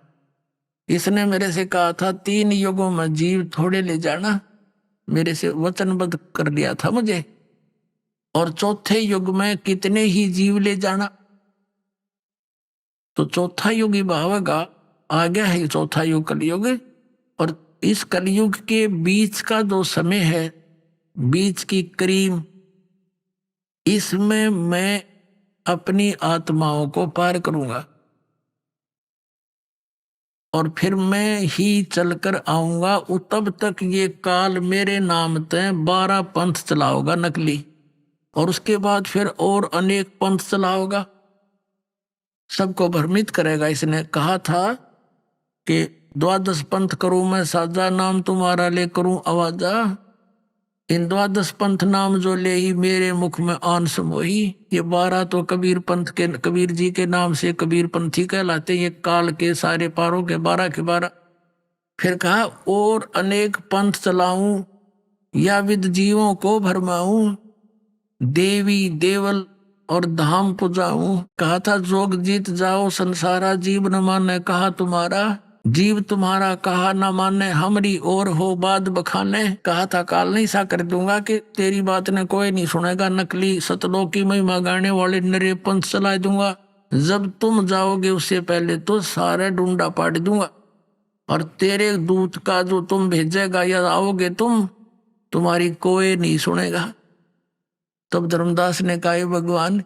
इसने मेरे से कहा था 3 युगों में जीव थोड़े ले जाना, मेरे से वचनबद्ध कर लिया था मुझे, और चौथे युग में कितने ही जीव ले जाना। तो चौथा युग ही भावेगा, आ गया है चौथा युग कलयुग। और इस कलयुग के बीच का जो समय है, बीच की क्रीम, इसमें मैं अपनी आत्माओं को पार करूंगा और फिर मैं ही चलकर आऊंगा। तब तक ये काल मेरे नाम तय 12 पंथ चलाओगा नकली, और उसके बाद फिर और अनेक पंथ चलाओगा, सबको भ्रमित करेगा। इसने कहा था कि 12 पंथ करूं मैं साजा, नाम तुम्हारा ले करूं आवाजा। इन 12 पंथ नाम जो ले ही मेरे मुख में आन समोही। ये 12 तो कबीर पंथ के, कबीर जी के नाम से कबीर पंथी कहलाते। ये काल के सारे पारों के 12 के 12। फिर कहा, और अनेक पंथ चलाऊं या विद जीवों को भरमाऊं, देवी देवल और धाम पुजाऊं। कहा था, जोग जीत जाओ संसारा, जीव न माने कहा तुम्हारा। जीव तुम्हारा कहा न माने, हमरी और हो बाद बखाने। कहा था, काल नहीं सा कर दूंगा कि तेरी बात ने कोई नहीं सुनेगा, नकली सतलों की महिमा गाने वाले नरे पंथ चला दूंगा। जब तुम जाओगे उससे पहले तो सारे डूंडा पाट दूंगा, और तेरे दूत का जो तुम भेजेगा या आओगे तुम, तुम्हारी कोई नहीं सुनेगा। तब धर्मदास ने कहा, भगवान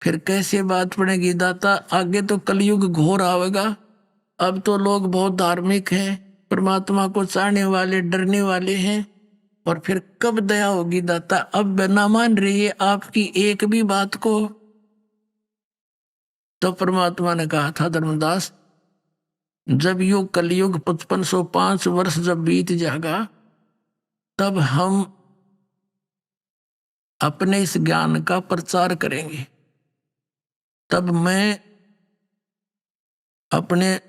फिर कैसे बात पड़ेगी दाता, आगे तो कलयुग घोर आवेगा। अब तो लोग बहुत धार्मिक हैं, परमात्मा को चाहने वाले, डरने वाले हैं, और फिर कब दया होगी दाता। अब न मान रही है आपकी एक भी बात को। तो परमात्मा ने कहा था, धर्मदास, जब युग कलयुग 5505 वर्ष जब बीत जाएगा, तब हम अपने इस ज्ञान का प्रचार करेंगे। तब मैं अपने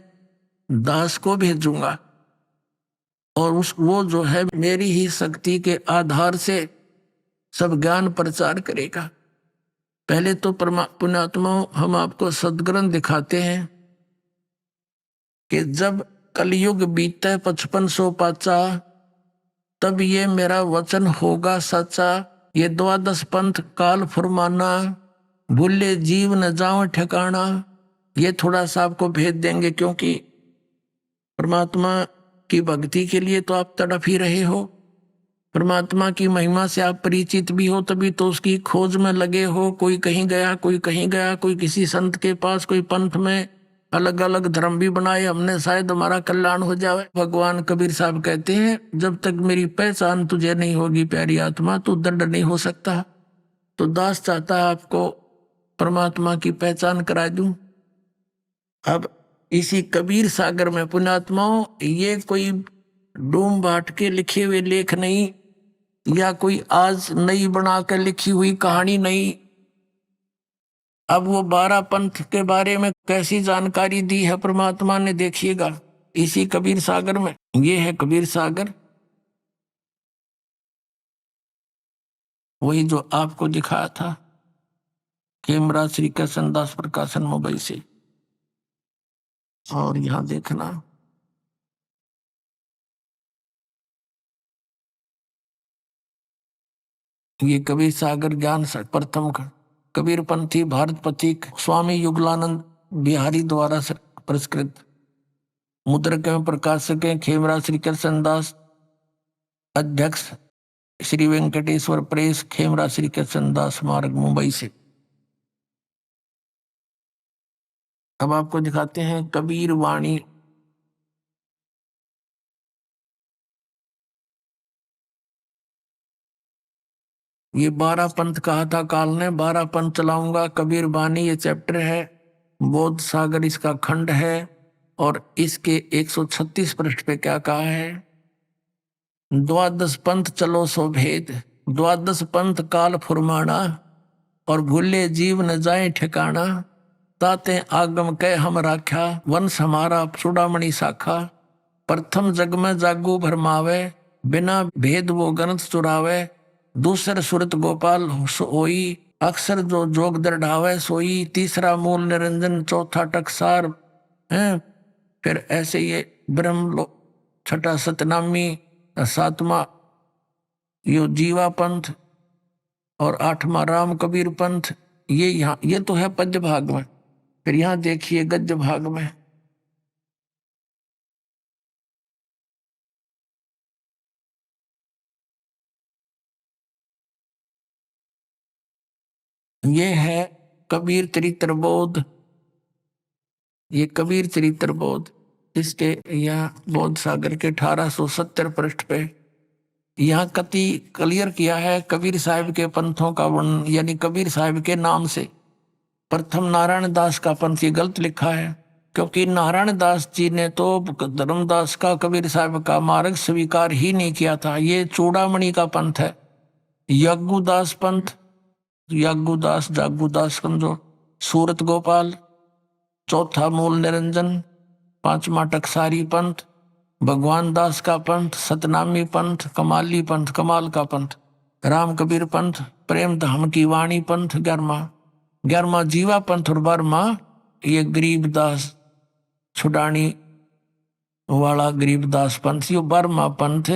दास को भेजूंगा, और वो जो है मेरी ही शक्ति के आधार से सब ज्ञान प्रचार करेगा। पहले तो पुण्यात्मा, हम आपको सदग्रंथ दिखाते हैं कि जब कलयुग बीते 5505, तब ये मेरा वचन होगा सच्चा। ये 12 पंथ काल फुरमाना, भूले जीव न जाओ ठिकाना। ये थोड़ा सा आपको भेद देंगे, क्योंकि परमात्मा की भक्ति के लिए तो आप तड़प ही रहे हो, परमात्मा की महिमा से आप परिचित भी हो, तभी तो उसकी खोज में लगे हो। कोई कहीं गया, कोई कहीं गया, कोई किसी संत के पास, कोई पंथ में, अलग अलग धर्म भी बनाए हमने, शायद हमारा कल्याण हो जाए। भगवान कबीर साहब कहते हैं, जब तक मेरी पहचान तुझे नहीं होगी प्यारी आत्मा, तू दंड नहीं हो सकता। तो दास चाहता है आपको परमात्मा की पहचान करा दूं। अब इसी कबीर सागर में पुण्यात्माओं, ये कोई डूम बाट के लिखे हुए लेख नहीं, या कोई आज नई बनाकर लिखी हुई कहानी नहीं। अब वो 12 पंथ के बारे में कैसी जानकारी दी है परमात्मा ने, देखिएगा इसी कबीर सागर में। ये है कबीर सागर, वही जो आपको दिखाया था खेमराज श्री कृष्णदास प्रकाशन मुंबई से। और यहां देखना, ये कबीर सागर ज्ञान प्रथम कबीर पंथी भारत पथिक स्वामी युगलानंद बिहारी द्वारा पुरस्कृत। मुद्रक एवं प्रकाशक हैं खेमराज श्री कृष्णदास, अध्यक्ष श्री वेंकटेश्वर प्रेस, खेमराज श्री कृष्णदास मार्ग, मुंबई से। अब आपको दिखाते हैं कबीर वाणी। ये 12 पंथ कहा था काल ने, 12 पंथ चलाऊंगा। कबीर वाणी ये चैप्टर है, बोध सागर इसका खंड है, और इसके 136 पृष्ठ पे क्या कहा है, 12 पंथ चलो सो भेद, 12 पंथ काल फुरमाना, और भूले जीव न जाए ठिकाना। ताते आगम कह हम राख्या, वंश हमारा चूड़ामणि शाखा। प्रथम जग में जागू भरमावे, बिना भेद वो ग्रंथ चुरावे। दूसर सुरत गोपाल सोई, अक्सर जो जोग दृढ़ावे सोई, तीसरा मूल निरंजन, चौथा टकसार है। फिर ऐसे ये ब्रह्म लो, छठा सतनामी, सातवां यो जीवा पंथ और आठवां राम कबीर पंथ। ये यहाँ ये तो है पद्य भाग में। फिर यहाँ देखिए गद्य भाग में ये है कबीर चरित्र बोध। ये कबीर चरित्र बोध, इसके यहाँ बोध सागर के 1870 पृष्ठ पे यहाँ कति क्लियर किया है कबीर साहिब के पंथों का वर्णन, यानी कबीर साहिब के नाम से। प्रथम नारायण दास का पंथ ये गलत लिखा है, क्योंकि नारायण दास जी ने तो धर्मदास का कबीर साहिब का मार्ग स्वीकार ही नहीं किया था। ये चूड़ामणि का पंथ है। यज्ञुदास पंथ, यज्ञुदास जागुदास समझो, सूरत गोपाल, चौथा मूल निरंजन, पांचवा टकसारी पंथ, भगवान दास का पंथ, सतनामी पंथ, कमाली पंथ, कमाल का पंथ, राम कबीर पंथ, प्रेम धाम की वाणी पंथ, 11वां जीवा पंथ और 12वां ये गरीबदास छुडानी वाला गरीबदास पंथ। ये 12वां पंथ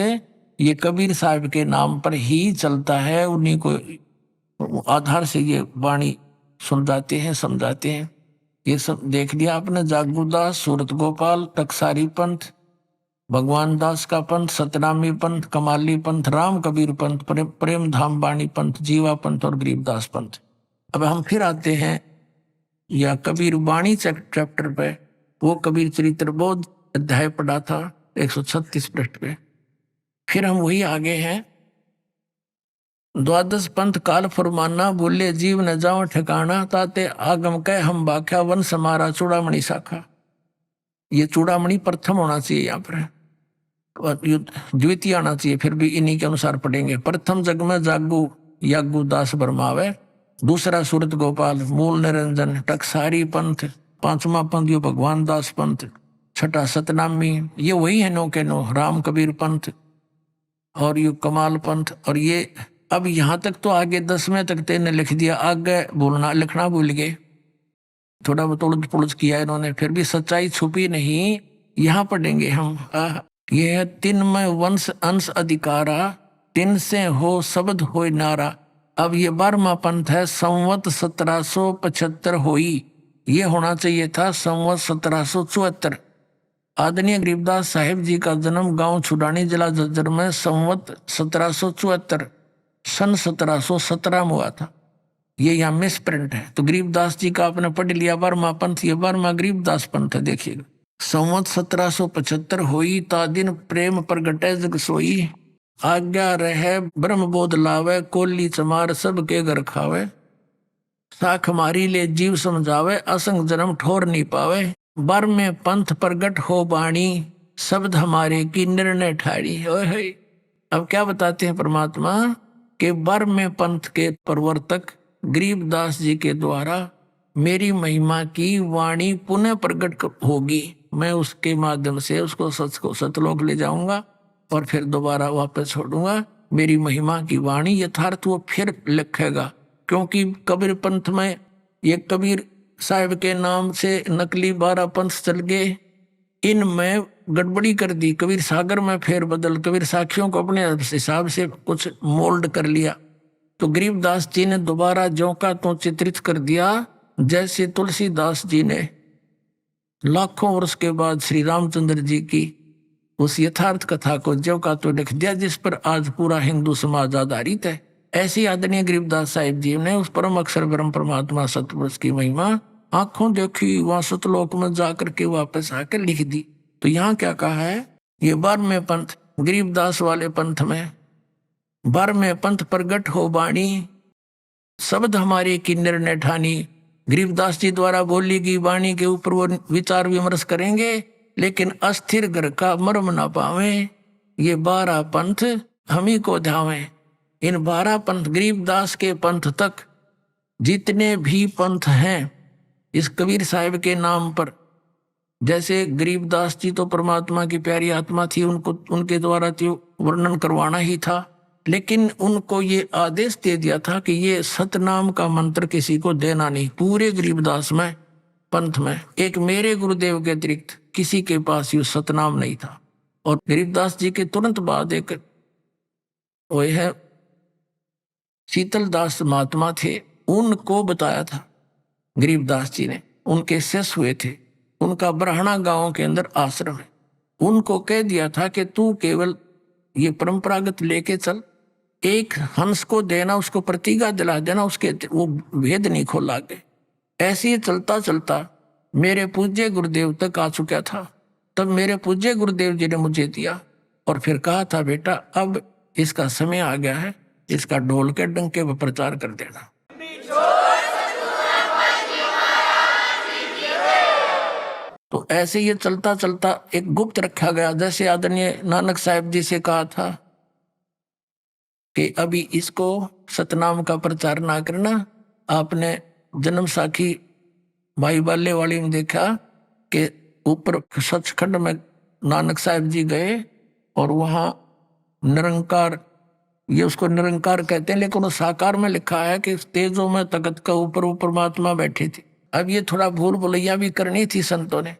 ये कबीर साहिब के नाम पर ही चलता है। उन्हीं को आधार से ये वाणी सुनजाते हैं, समझाते हैं। ये सब देख लिया आपने, जागुदास, सूरत गोपाल, टकसारी पंथ, भगवान दास का पंथ, सतनामी पंथ, कमाली पंथ, राम कबीर पंथ, प्रेम धाम वाणी पंथ, जीवा पंथ और गरीबदास पंथ। अब हम फिर आते हैं या कबीर वाणी चैप्टर पे। वो कबीर चरित्र बोध अध्याय पढ़ा था 136 पृष्ठ पे। फिर हम वही आगे हैं। द्वादश पंथ काल फरमाना, बोले जीव न जाओ ठिकाना, ताते आगम कह हम बाख्या, वन समारा चूड़ामणि शाखा। ये चूड़ामणि प्रथम होना चाहिए यहाँ पर, द्वितीय आना चाहिए, फिर भी इन्हीं के अनुसार पढ़ेंगे। प्रथम जग में जागू यागू दास बरमावे, दूसरा सूरत गोपाल, मूल निरंजन, टकसारी पंथ, पांचवा पंथ यो भगवान दास पंथ, छठा सतनामी, ये वही है नो के नो, राम कबीर पंथ और यो कमाल पंथ। और ये अब यहाँ तक तो आगे 10वें तक तेने लिख दिया, आगे बोलना लिखना भूल गए, थोड़ा बहुत उलझ पुलझ किया इन्होंने, फिर भी सच्चाई छुपी नहीं। यहाँ पढ़ेंगे हम। ये है तिन में वंश अंश अधिकारा, तिन से हो शब्द हो नारा। अब ये 12वां पंथ है, संवत 1775 होई, ये होना चाहिए था संवत 1774। आदरणीय गरीबदास साहिब जी का जन्म गांव छुडानी जिला झज्जर में संवत 1774 सन 1717 में हुआ था। ये यहाँ मिस प्रिंट है, तो गरीबदास जी का आपने पढ़ लिया 12वां पंथ, ये 12वां गरीबदास पंथ है। देखिएगा, संवत 1775 होई, ता दिन प्रेम प्रगटे जग सोई, आज्ञा रहे ब्रह्म बोध लावे, कोली चमार सबके घर खावे, साख मारी ले जीव समझावे, असंग जन्म ठोर नहीं पावे, 12वें पंथ प्रगट हो बाणी, शब्द हमारे की निर्णय ठाड़ी। अब क्या बताते हैं परमात्मा के 12वें पंथ के प्रवर्तक गरीबदास जी के द्वारा मेरी महिमा की वाणी पुनः प्रकट होगी। मैं उसके माध्यम से उसको सतलोक ले जाऊंगा और फिर दोबारा वापस छोड़ूंगा। मेरी महिमा की वाणी यथार्थ वो फिर लिखेगा, क्योंकि कबीर पंथ में ये कबीर साहिब के नाम से नकली 12 पंथ चल गए, इनमें गड़बड़ी कर दी, कबीर सागर में फेर बदल, कबीर साखियों को अपने हिसाब से कुछ मोल्ड कर लिया। तो गरीबदास जी ने दोबारा ज्यों का तो चित्रित कर दिया, जैसे तुलसीदास जी ने लाखों वर्ष के बाद श्री रामचंद्र जी की उस यथार्थ कथा को ज्यों का तो लिख दिया, जिस पर आज पूरा हिंदू समाज आधारित है। ऐसी आदरणीय गरीबदास साहिब जी ने उस परम अक्षर ब्रह्म परमात्मा सतपुरुष की महिमा आंखों देखी, वहां सतलोक में जाकर के वापस आकर लिख दी। तो यहाँ क्या कहा है, ये 12वें पंथ गरीबदास वाले पंथ में 12वें पंथ प्रगट हो बाणी, शब्द हमारे की निर्णय ठानी। गरीबदास जी द्वारा बोली गई वाणी के ऊपर वो विचार विमर्श करेंगे, लेकिन अस्थिर घर का मर्म ना पावे। ये 12 पंथ हम ही को ध्यावे। इन 12 पंथ गरीबदास के पंथ तक जितने भी पंथ हैं इस कबीर साहिब के नाम पर, जैसे गरीबदास जी तो परमात्मा की प्यारी आत्मा थी, उनको उनके द्वारा तो वर्णन करवाना ही था, लेकिन उनको ये आदेश दे दिया था कि ये सतनाम का मंत्र किसी को देना नहीं। पूरे गरीबदास में पंथ में एक मेरे गुरुदेव के अतिरिक्त किसी के पास ये सतनाम नहीं था। और गरीबदास जी के तुरंत बाद एक वो है शीतलदास महात्मा थे, उनको बताया था गरीबदास जी ने, उनके शिष्य हुए थे, उनका ब्राह्मणा गांव के अंदर आश्रम है। उनको कह दिया था कि तू केवल ये परंपरागत लेके चल, एक हंस को देना, उसको प्रतिज्ञा दिला देना, उसके वो भेद नहीं खोला गए। ऐसे ही चलता चलता मेरे पूज्य गुरुदेव तक आ चुका था। तब मेरे पूज्य गुरुदेव जी ने मुझे दिया और फिर कहा था, बेटा अब इसका समय आ गया है, इसका ढोल के डंके पर प्रचार कर देना। तो ऐसे ये चलता चलता एक गुप्त रखा गया, जैसे आदरणीय नानक साहिब जी से कहा था कि अभी इसको सतनाम का प्रचार ना करना। आपने जन्म साखी भाई बाले वाली में देखा कि ऊपर सचखंड में नानक साहिब जी गए और वहाँ निरंकार, ये उसको निरंकार कहते हैं, लेकिन वो साकार में लिखा है कि तेजों में तकत का ऊपर ऊपर परमात्मा बैठे थे। अब ये थोड़ा भूल भुलैया भी करनी थी संतों ने,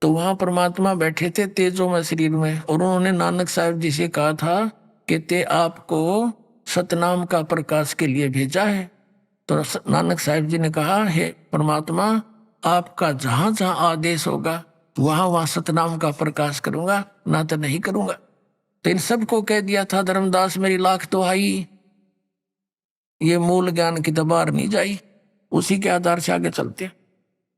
तो वहाँ परमात्मा बैठे थे तेजों में शरीर में, और उन्होंने नानक साहिब जी से कहा था कि ते आपको सतनाम का प्रकाश के लिए भेजा है। तो नानक साहिब जी ने कहा, हे परमात्मा, आपका जहाँ जहाँ आदेश होगा वहाँ वहाँ सतनाम का प्रकाश करूँगा, ना तो नहीं करूँगा। तो इन सबको कह दिया था, धर्मदास मेरी लाख तो आई, ये मूल ज्ञान की दबार नहीं जाई, उसी के आधार से आगे चलते हैं।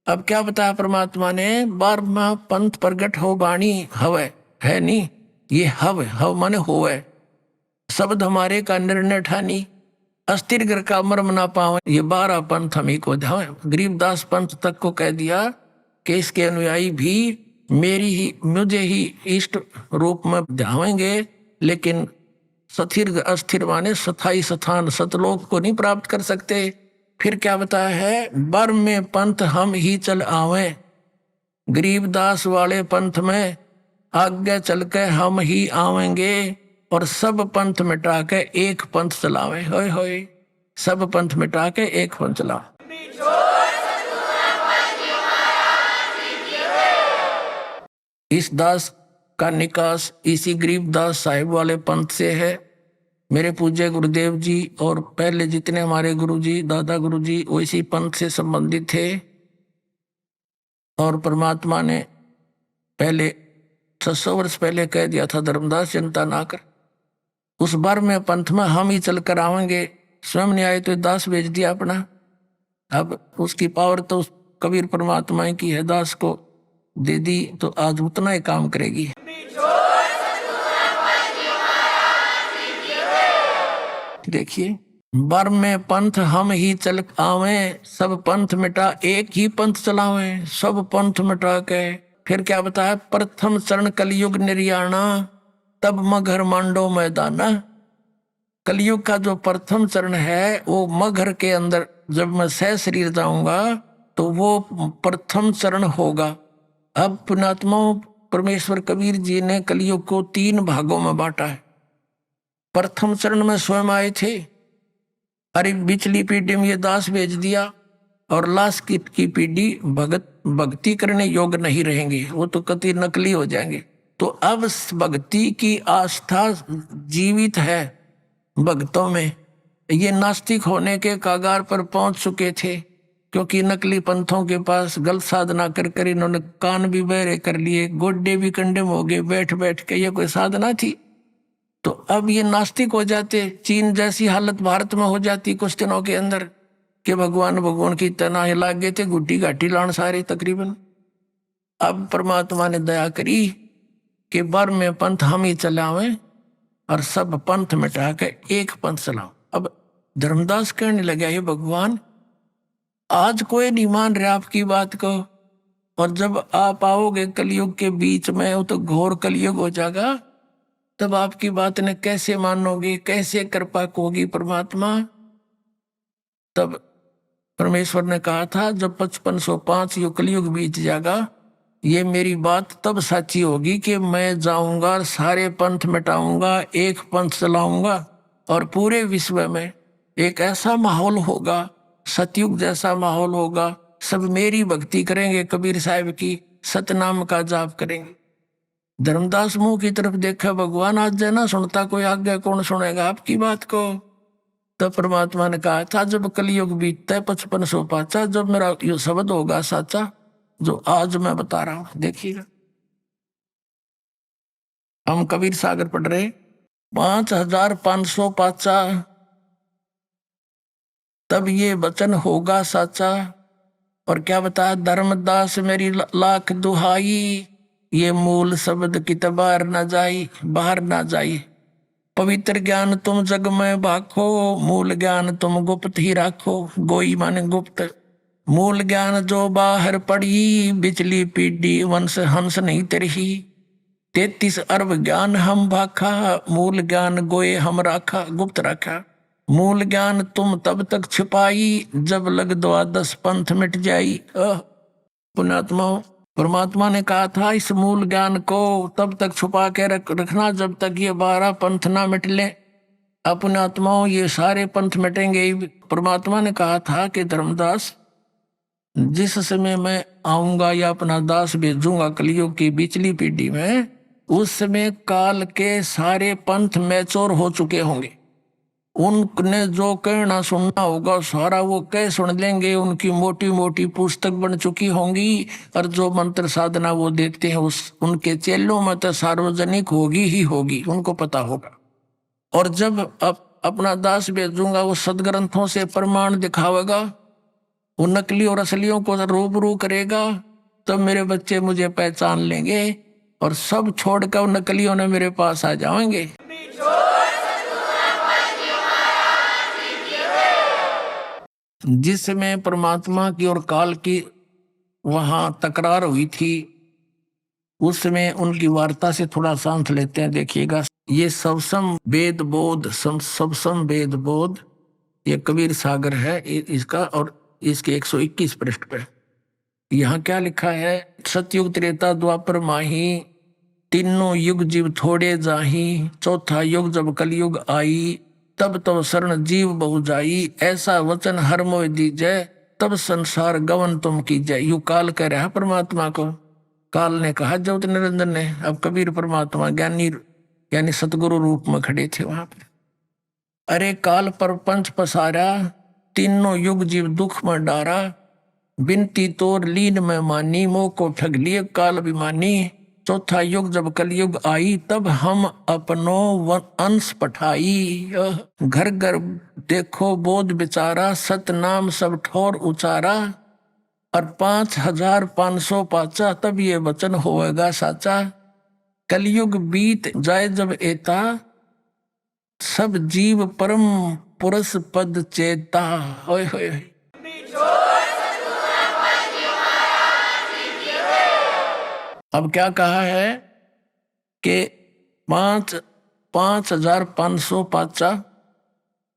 अब क्या बताया परमात्मा ने, 12वां पंथ प्रगट हो बाणी हवै, है नहीं, ये हव माने होवे, शब्द हमारे का निर्णय ठानी, अस्थिर घर का मर्म ना पावे, ये 12 पंथ हम ही को ध्यावे। गरीबदास पंथ तक को कह दिया कि इसके अनुयायी भी मुझे ही इष्ट रूप में ध्यावेंगे, लेकिन स्थिर अस्थिर माने स्थाई स्थान सतलोक को नहीं प्राप्त कर सकते। फिर क्या बताया है, बर में पंथ हम ही चल आवे, गरीबदास वाले पंथ में आगे चल के हम ही आवेंगे, और सब पंथ मिटा के एक पंथ चलावे। होय होय, सब पंथ मिटा के एक पंथ चलावे। इस दास का निकास इसी गरीबदास साहिब वाले पंथ से है। मेरे पूज्य गुरुदेव जी और पहले जितने हमारे गुरुजी दादा गुरुजी वो इसी पंथ से संबंधित थे, और परमात्मा ने पहले 600 वर्ष पहले कह दिया था, धर्मदास चिंता ना कर, उस बार में पंथ में हम ही चल कर आवेंगे। स्वयं ने आए तो दास भेज दिया अपना। अब उसकी पावर तो उस कबीर परमात्मा की है, दास को दे दी तो आज उतना ही काम करेगी। देखिए, बर में पंथ हम ही चल आवे, सब पंथ मिटा एक ही पंथ चलावे, सब पंथ मिटा के। फिर क्या बताया, प्रथम चरण कलयुग निर्याणा, तब मगर मांडो मैदाना। कलयुग का जो प्रथम चरण है वो मगर के अंदर जब मैं सह शरीर जाऊंगा तो वो प्रथम चरण होगा। अब पुण्यात्माओं, परमेश्वर कबीर जी ने कलयुग को 3 भागों में बांटा है। प्रथम चरण में स्वयं आए थे, अरे बिचली पीढ़ी में ये दास भेज दिया, और लास्ट की पीढ़ी भक्ति करने योग्य नहीं रहेंगे, वो तो कति नकली हो जाएंगे। तो अब भक्ति की आस्था जीवित है भक्तों में। ये नास्तिक होने के कागार पर पहुंच चुके थे, क्योंकि नकली पंथों के पास गलत साधना कर कर इन्होंने कान भी बहरे कर लिए, गोड्डे भी कंडेम हो गए बैठ बैठ के। ये कोई साधना थी? तो अब ये नास्तिक हो जाते। चीन जैसी हालत भारत में हो जाती कुछ दिनों के अंदर कि भगवान की तना लाग गए थे, गुड्डी घाटी लान सारे तकरीबन। अब परमात्मा ने दया करी कि बर में पंथ हम ही चलावें और सब पंथ मिटा के एक पंथ चलाओ। अब धर्मदास कहने लगा, हे भगवान, आज कोई नहीं मान रहा आपकी बात को, और जब आप आओगे कलयुग के बीच में, वो तो घोर कलयुग हो जाएगा, तब आपकी बात ने कैसे मानोगे, कैसे कृपा होगी परमात्मा? तब परमेश्वर ने कहा था, जब 5505 युग कलयुग बीत जाएगा, ये मेरी बात तब सच्ची होगी कि मैं जाऊंगा, सारे पंथ मिटाऊंगा, एक पंथ चलाऊंगा, और पूरे विश्व में एक ऐसा माहौल होगा, सतयुग जैसा माहौल होगा। सब मेरी भक्ति करेंगे, कबीर साहब की सतनाम का जाप करेंगे। धर्मदास मुंह की तरफ देखा, भगवान आज ना सुनता कोई आज्ञा, कौन सुनेगा आपकी बात को। तब परमात्मा ने कहा था, जब कलयुग बीतता है 5500 पाचा, जब मेरा ये शब्द होगा साचा, जो आज मैं बता रहा हूं। देखिएगा, हम कबीर सागर पढ़ रहे 5500 पाचा, तब ये वचन होगा साचा। और क्या बताया, धर्मदास मेरी लाख दुहाई, ये मूल शब्द कित बाहर ना जाई, बाहर ना जाई। पवित्र ज्ञान तुम जग में भाखो, मूल ज्ञान तुम गुप्त ही राखो। गोई माने गुप्त, मूल ज्ञान जो बाहर पड़ी, बिचली पीढ़ी वंश हंस नहीं तरही। 33 अरब ज्ञान हम भाखा, मूल ज्ञान गोए हम राखा, गुप्त रखा। मूल ज्ञान तुम तब तक छिपाई, जब लग द्वादश पंथ मिट जाई। पुण्यात्मा, परमात्मा ने कहा था इस मूल ज्ञान को तब तक छुपा के रखना जब तक ये 12 पंथ ना मिट ले। अपने आत्माओं, ये सारे पंथ मिटेंगे। परमात्मा ने कहा था कि धर्मदास, जिस समय मैं आऊंगा या अपना दास भेजूंगा कलयुग की बिचली पीढ़ी में, उस समय काल के सारे पंथ मैच्योर हो चुके होंगे। उनने जो कहना सुनना होगा सारा वो कह सुन लेंगे, उनकी मोटी मोटी पुस्तक बन चुकी होंगी। और जो मंत्र साधना वो देखते हैं उनके चेलों में तो सार्वजनिक होगी ही होगी, उनको पता होगा। और जब अपना दास भेजूंगा, वो सदग्रंथों से प्रमाण दिखावेगा, वो नकली और असलियों को रूबरू करेगा, तब मेरे बच्चे मुझे पहचान लेंगे और सब छोड़कर नकलियों ने मेरे पास आ जाएंगे। जिसमें परमात्मा की और काल की वहां तकरार हुई थी, उसमें उनकी वार्ता से थोड़ा शांत लेते हैं। देखिएगा, ये सबसम वेद बोध, सबसम वेद बोध, ये कबीर सागर है इसका, और इसके 121 पृष्ठ पे यहाँ क्या लिखा है। सतयुग त्रेता द्वापर माही, तीनों युग जीव थोड़े जाही। चौथा युग जब कलयुग आई, तब तब शरण जीव बहु जाई। ऐसा वचन हर मोह दीजय, तब संसार गवन तुम कीजय। यू काल कह रहा है परमात्मा को। काल ने कहा ज्योति निरंजन ने। अब कबीर परमात्मा ज्ञानी यानी सतगुरु रूप में खड़े थे वहां पे। अरे काल पर पंच पसारा, तीनों युग जीव दुख में डारा। बिनती तोर लीन में मानी, मोह को ठग लिए काल अभिमानी। चौथा युग जब कलयुग आई, तब हम अपनो अंश पठाई। घर घर देखो बोध बिचारा, सतनाम सब ठोर उचारा। और 5500 पाचा, तब ये वचन होएगा साचा। कलयुग बीत जाए जब एता, सब जीव परम पुरुष पद चेता। होय होय होय। अब क्या कहा है कि 5500 पाचा,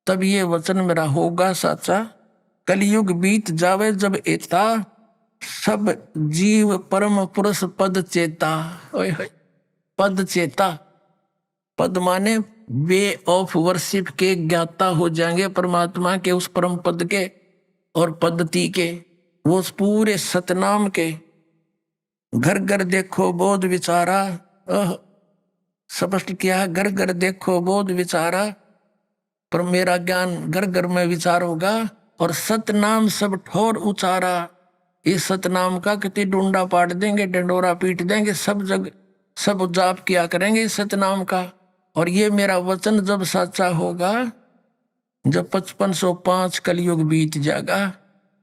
तब ये वचन मेरा होगा साचा। कलयुग बीत जावे जब एता, सब जीव परम पुरुष पद चेता। ओए होए, पद चेता, पद माने वे ऑफ वर्शिप के ज्ञाता हो जाएंगे परमात्मा के, उस परम पद के और पद्धति के, वो उस पूरे सतनाम के। घर घर देखो बोध विचारा, स्पष्ट किया है, घर घर देखो बोध विचारा। पर मेरा ज्ञान घर घर में विचार होगा। और सतनाम सब ठोर उचारा। इस सतनाम का कितनी डूंडा पाट देंगे, डंडोरा पीट देंगे, सब जग सब जाप किया करेंगे इस सतनाम का। और ये मेरा वचन जब सच्चा होगा, जब 5505 कलयुग बीत जाएगा,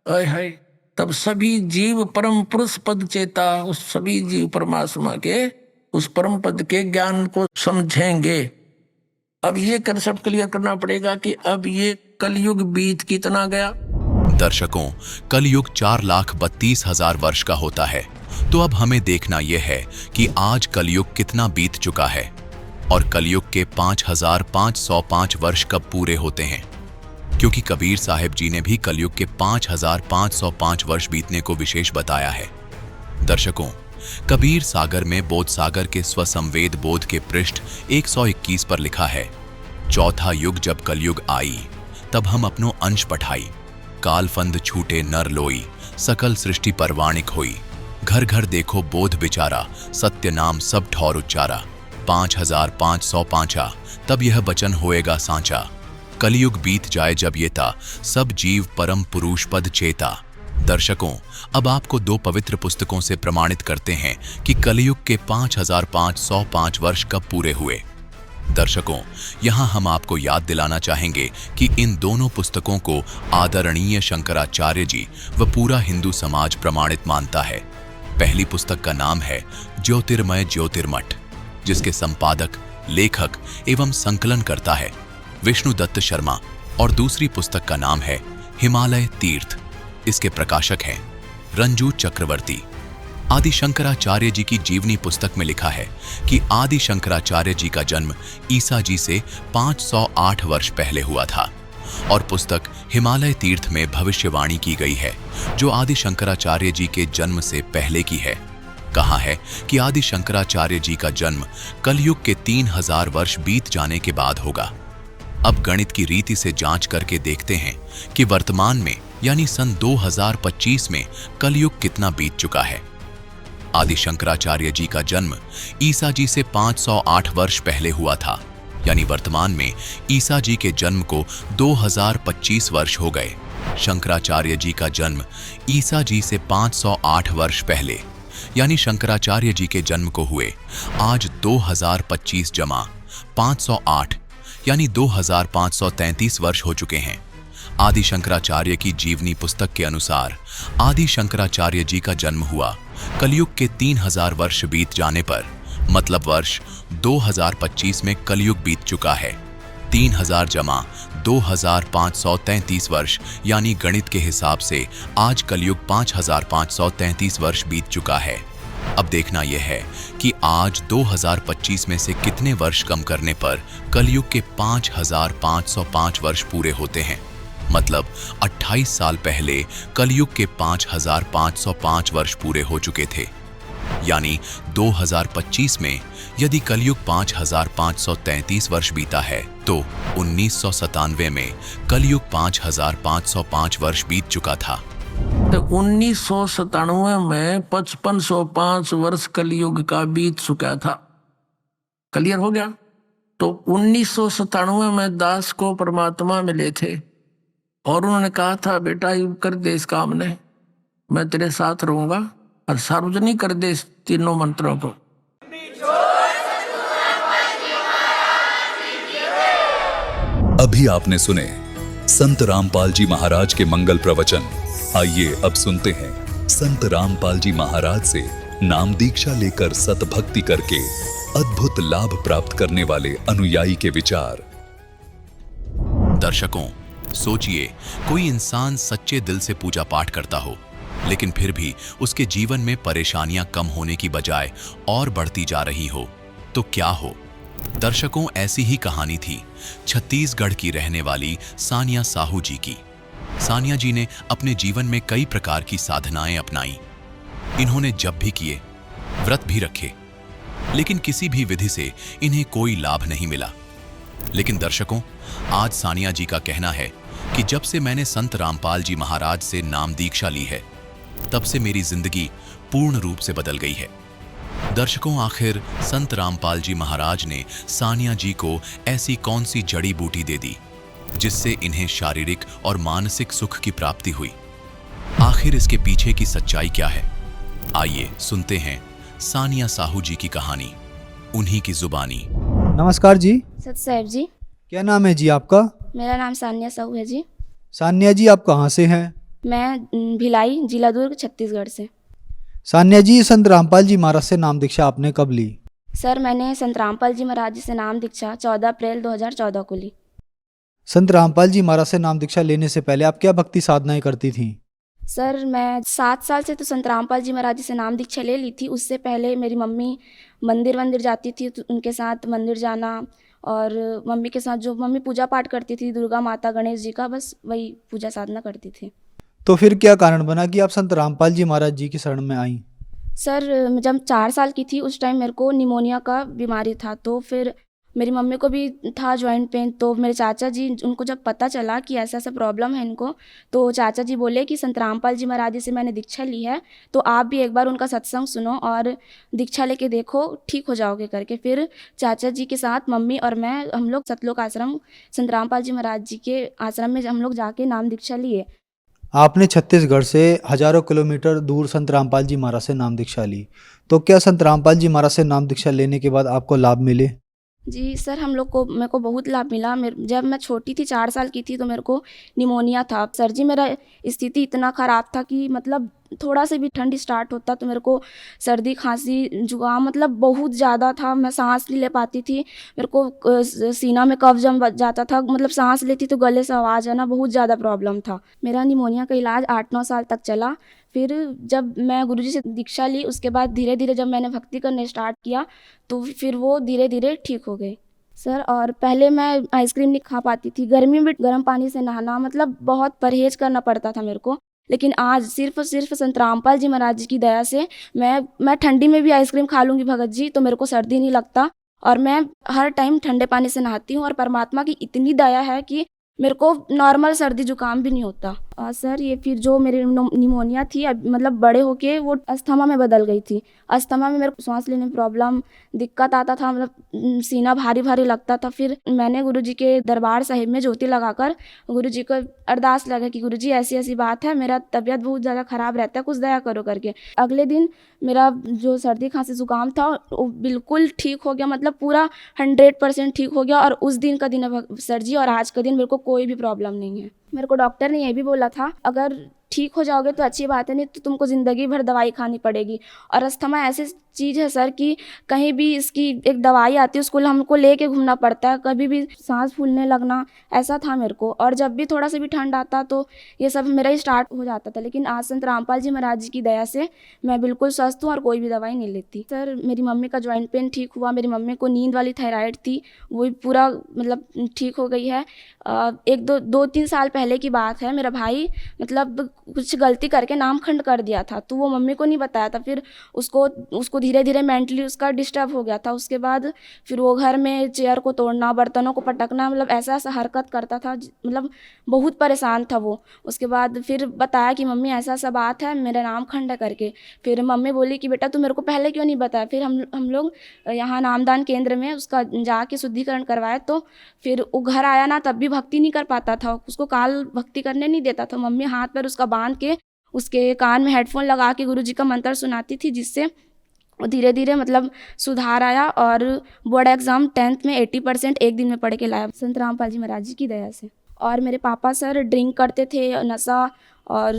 आय हाय, तब सभी जीव परम पुरुष पद चेता, उस सभी जीव परमात्मा के उस परम पद के ज्ञान को समझेंगे। अब ये कंसेप्ट क्लियर करना पड़ेगा कि अब ये कलयुग बीत कितना गया। दर्शकों, कलयुग 4,32,000 वर्ष का होता है। तो अब हमें देखना यह है कि आज कलयुग कितना बीत चुका है और कलयुग के 5,505 वर्ष कब पूरे होते हैं, क्योंकि कबीर साहिब जी ने भी कलयुग के 5,505 वर्ष बीतने को विशेष बताया है। दर्शकों, कबीर सागर में बोध सागर के स्वसंवेद बोध के पृष्ठ 121 पर लिखा है, चौथा युग जब कलयुग आई, तब हम अपनो अंश पठाई। कालफंद छूटे नर लोई, सकल सृष्टि परवाणिक होई। घर घर देखो बोध विचारा, सत्य नाम सब ठौर उच्चारा। 5505 तब यह बचन होएगा सांचा। कलयुग बीत जाए जब ये ता, सब जीव परम पुरुष पद चेता। दर्शकों, अब आपको 2 पवित्र पुस्तकों से प्रमाणित करते हैं कि कलयुग के 5505 वर्ष कब पूरे हुए। दर्शकों, यहां हम आपको याद दिलाना चाहेंगे कि इन दोनों पुस्तकों को आदरणीय शंकराचार्य जी व पूरा हिंदू समाज प्रमाणित मानता है। पहली पुस्तक का नाम है ज्योतिर्मय ज्योतिर्मठ, जिसके संपादक, लेखक एवं संकलन करता है विष्णुदत्त शर्मा, और दूसरी पुस्तक का नाम है हिमालय तीर्थ। इसके प्रकाशक हैं रंजू चक्रवर्ती। आदि शंकराचार्य जी की जीवनी पुस्तक में लिखा है कि आदि शंकराचार्य जी का जन्म ईसा जी से 508 वर्ष पहले हुआ था, और पुस्तक हिमालय तीर्थ में भविष्यवाणी की गई है जो आदि शंकराचार्य जी के जन्म से पहले की है। कहा है कि आदि शंकराचार्य जी का जन्म कलयुग के 3000 वर्ष बीत जाने के बाद होगा। अब गणित की रीति से जांच करके देखते हैं कि वर्तमान में यानी सन 2025 में कलयुग कितना बीत चुका है। आदि शंकराचार्य जी का जन्म ईसा जी से 508 वर्ष पहले हुआ था, यानी वर्तमान में ईसा जी के जन्म को 2025 वर्ष हो गए। शंकराचार्य जी का जन्म ईसा जी से 508 वर्ष पहले, यानी शंकराचार्य जी के जन्म को हुए आज 2025 जमा 508 यानी 2533 वर्ष हो चुके हैं। आदि शंकराचार्य की जीवनी पुस्तक के अनुसार आदि शंकराचार्य जी का जन्म हुआ कलयुग के 3000 वर्ष बीत जाने पर, मतलब वर्ष 2025 में कलयुग बीत चुका है। 3000 जमा 2533 वर्ष, यानी गणित के हिसाब से आज कलयुग 5533 वर्ष बीत चुका है। अब देखना यह है कि आज 2025 में से कितने वर्ष कम करने पर कलयुग के 5505 वर्ष पूरे होते हैं। मतलब 28 साल पहले कलयुग के 5505 वर्ष पूरे हो चुके थे। यानी 2025 में यदि कलयुग 5533 वर्ष बीता है तो 1997 में कलयुग 5505 वर्ष बीत चुका था। तो 1997 में 5505 वर्ष कलयुग का बीत चुका था। क्लियर हो गया? तो 1997 में दास को परमात्मा मिले थे और उन्होंने कहा था, बेटा युग कर दे इस काम ने, मैं तेरे साथ रहूंगा, और सार्वजनिक कर दे इस तीनों मंत्रों को। अभी आपने सुने संत रामपाल जी महाराज के मंगल प्रवचन। आइए अब सुनते हैं संत रामपाल जी महाराज से नाम दीक्षा लेकर सतभक्ति करके अद्भुत लाभ प्राप्त करने वाले अनुयायी के विचार। दर्शकों, सोचिए, कोई इंसान सच्चे दिल से पूजा पाठ करता हो, लेकिन फिर भी उसके जीवन में परेशानियां कम होने की बजाय और बढ़ती जा रही हो, तो क्या हो? दर्शकों, ऐसी ही कहानी थी छत्तीसगढ़ की रहने वाली सानिया साहू जी की। सानिया जी ने अपने जीवन में कई प्रकार की साधनाएं अपनाई। इन्होंने जप भी किए, व्रत भी रखे, लेकिन किसी भी विधि से इन्हें कोई लाभ नहीं मिला। लेकिन दर्शकों, आज सानिया जी का कहना है कि जब से मैंने संत रामपाल जी महाराज से नाम दीक्षा ली है, तब से मेरी जिंदगी पूर्ण रूप से बदल गई है। दर्शकों, आखिर संत रामपाल जी महाराज ने सानिया जी को ऐसी कौन सी जड़ी बूटी दे दी जिससे इन्हें शारीरिक और मानसिक सुख की प्राप्ति हुई? आखिर इसके पीछे की सच्चाई क्या है? आइए सुनते हैं सानिया साहू जी की कहानी, उन्हीं की जुबानी। नमस्कार जी। सत साहब जी। क्या नाम है जी आपका? मेरा नाम सानिया साहू है जी। सानिया जी, आप कहाँ से हैं? मैं भिलाई, जिला दुर्ग, छत्तीसगढ़ से। सानिया जी, संत रामपाल जी महाराज से नाम दीक्षा आपने कब ली? सर, मैंने संत रामपाल जी महाराज जी से नाम दीक्षा 14 अप्रैल 2014 को ली। संत रामपाल जी महाराज से नाम दीक्षा लेने से पहले आप क्या भक्ति साधनाएं करती थीं? सर, मैं 7 साल से तो संत रामपाल जी महाराज जी से नाम दीक्षा ले ली थी। उससे पहले मेरी मम्मी मंदिर जाती थी, तो उनके साथ मंदिर जाना, और मम्मी के साथ जो मम्मी पूजा पाठ करती थी दुर्गा माता, गणेश जी का, बस वही पूजा साधना करती थी। तो फिर क्या कारण बना कि आप संत रामपाल जी महाराज जी की शरण में आईं? सर, जब 4 साल की थी उस टाइम मेरे को निमोनिया का बीमारी था, तो फिर मेरी मम्मी को भी था जॉइंट पेन, तो मेरे चाचा जी, उनको जब पता चला कि ऐसा ऐसा प्रॉब्लम है इनको, तो चाचा जी बोले कि संत रामपाल जी महाराज जी से मैंने दीक्षा ली है, तो आप भी एक बार उनका सत्संग सुनो और दीक्षा लेके देखो, ठीक हो जाओगे करके। फिर चाचा जी के साथ मम्मी और मैं, हम लोग सतलोक आश्रम संत रामपाल जी महाराज जी के आश्रम में हम लोग जाके नाम दीक्षा लिए। आपने छत्तीसगढ़ से हजारों किलोमीटर दूर संत रामपाल जी महाराज से नाम दीक्षा ली, तो क्या संत रामपाल जी महाराज से नाम दीक्षा लेने के बाद आपको लाभ मिले? जी सर, मेरे को बहुत लाभ मिला। जब मैं छोटी थी, 4 साल की थी, तो मेरे को निमोनिया था। सर जी, मेरा स्थिति इतना ख़राब था कि मतलब थोड़ा से भी ठंड स्टार्ट होता तो मेरे को सर्दी खांसी जुकाम मतलब बहुत ज़्यादा था। मैं सांस नहीं ले पाती थी, मेरे को सीना में कफ जम जाता था, मतलब सांस लेती तो गले से आवाज़ आना, बहुत ज़्यादा प्रॉब्लम था। मेरा निमोनिया का इलाज 8-9 साल तक चला। फिर जब मैं गुरुजी से दीक्षा ली, उसके बाद धीरे धीरे जब मैंने भक्ति करने स्टार्ट किया तो फिर वो धीरे धीरे ठीक हो गई सर। और पहले मैं आइसक्रीम नहीं खा पाती थी, गर्मी में गर्म पानी से नहाना, मतलब बहुत परहेज करना पड़ता था मेरे को। लेकिन आज सिर्फ संत रामपाल जी महाराज जी की दया से मैं ठंडी में भी आइसक्रीम खा लूँगी भगत जी, तो मेरे को सर्दी नहीं लगता और मैं हर टाइम ठंडे पानी से नहाती हूँ। और परमात्मा की इतनी दया है कि मेरे को नॉर्मल सर्दी जुकाम भी नहीं होता। सर, ये फिर जो मेरी निमोनिया थी, मतलब बड़े होके वो अस्थमा में बदल गई थी। अस्थमा में मेरे को सांस लेने में प्रॉब्लम, दिक्कत आता था, मतलब सीना भारी भारी लगता था। फिर मैंने गुरुजी के दरबार साहिब में ज्योति लगाकर गुरुजी को अरदास लगा कि गुरुजी ऐसी ऐसी बात है, मेरा तबीयत बहुत ज़्यादा ख़राब रहता है, कुछ दया करो करके। अगले दिन मेरा जो सर्दी खांसी जुकाम था वो बिल्कुल ठीक हो गया, मतलब पूरा 100% ठीक हो गया। और उस दिन का दिन है सर जी, और आज का दिन मेरे को कोई भी प्रॉब्लम नहीं है। मेरे को डॉक्टर ने ये भी बोला था, अगर ठीक हो जाओगे तो अच्छी बात है, नहीं तो तुमको ज़िंदगी भर दवाई खानी पड़ेगी। और अस्थमा ऐसी चीज़ है सर कि कहीं भी इसकी एक दवाई आती है, उसको हमको लेके घूमना पड़ता है, कभी भी सांस फूलने लगना, ऐसा था मेरे को। और जब भी थोड़ा सा भी ठंड आता तो ये सब मेरा ही स्टार्ट हो जाता था। लेकिन आज संत रामपाल जी महाराज जी की दया से मैं बिल्कुल स्वस्थ हूँ और कोई भी दवाई नहीं लेती। सर, मेरी मम्मी का जॉइंट पेन ठीक हुआ, मेरी मम्मी को नींद वाली थायराइड थी, वो भी पूरा मतलब ठीक हो गई है। 2-3 साल पहले की बात है, मेरा भाई मतलब कुछ गलती करके नामखंड कर दिया था, तो वो मम्मी को नहीं बताया था। फिर उसको धीरे धीरे मेंटली उसका डिस्टर्ब हो गया था। उसके बाद फिर वो घर में चेयर को तोड़ना, बर्तनों को पटकना, मतलब ऐसा ऐसा हरकत करता था, मतलब बहुत परेशान था वो। उसके बाद फिर बताया कि मम्मी ऐसा ऐसा बात है, मेरा नामखंड है करके। फिर मम्मी बोली कि बेटा तू मेरे को पहले क्यों नहीं बताया। फिर हम लोग यहाँ नामदान केंद्र में उसका जाके शुद्धिकरण करवाए, तो फिर वो घर आया ना, तब भी भक्ति नहीं कर पाता था, उसको काल भक्ति करने नहीं देता था। मम्मी हाथ पर उसका बांध के उसके कान में हेडफोन लगा के गुरुजी का मंत्र सुनाती थी, जिससे धीरे धीरे मतलब सुधार आया। और बोर्ड एग्ज़ाम 10th में 80% एक दिन में पढ़ के लाया संत रामपाल जी महाराज जी की दया से। और मेरे पापा सर ड्रिंक करते थे, नशा और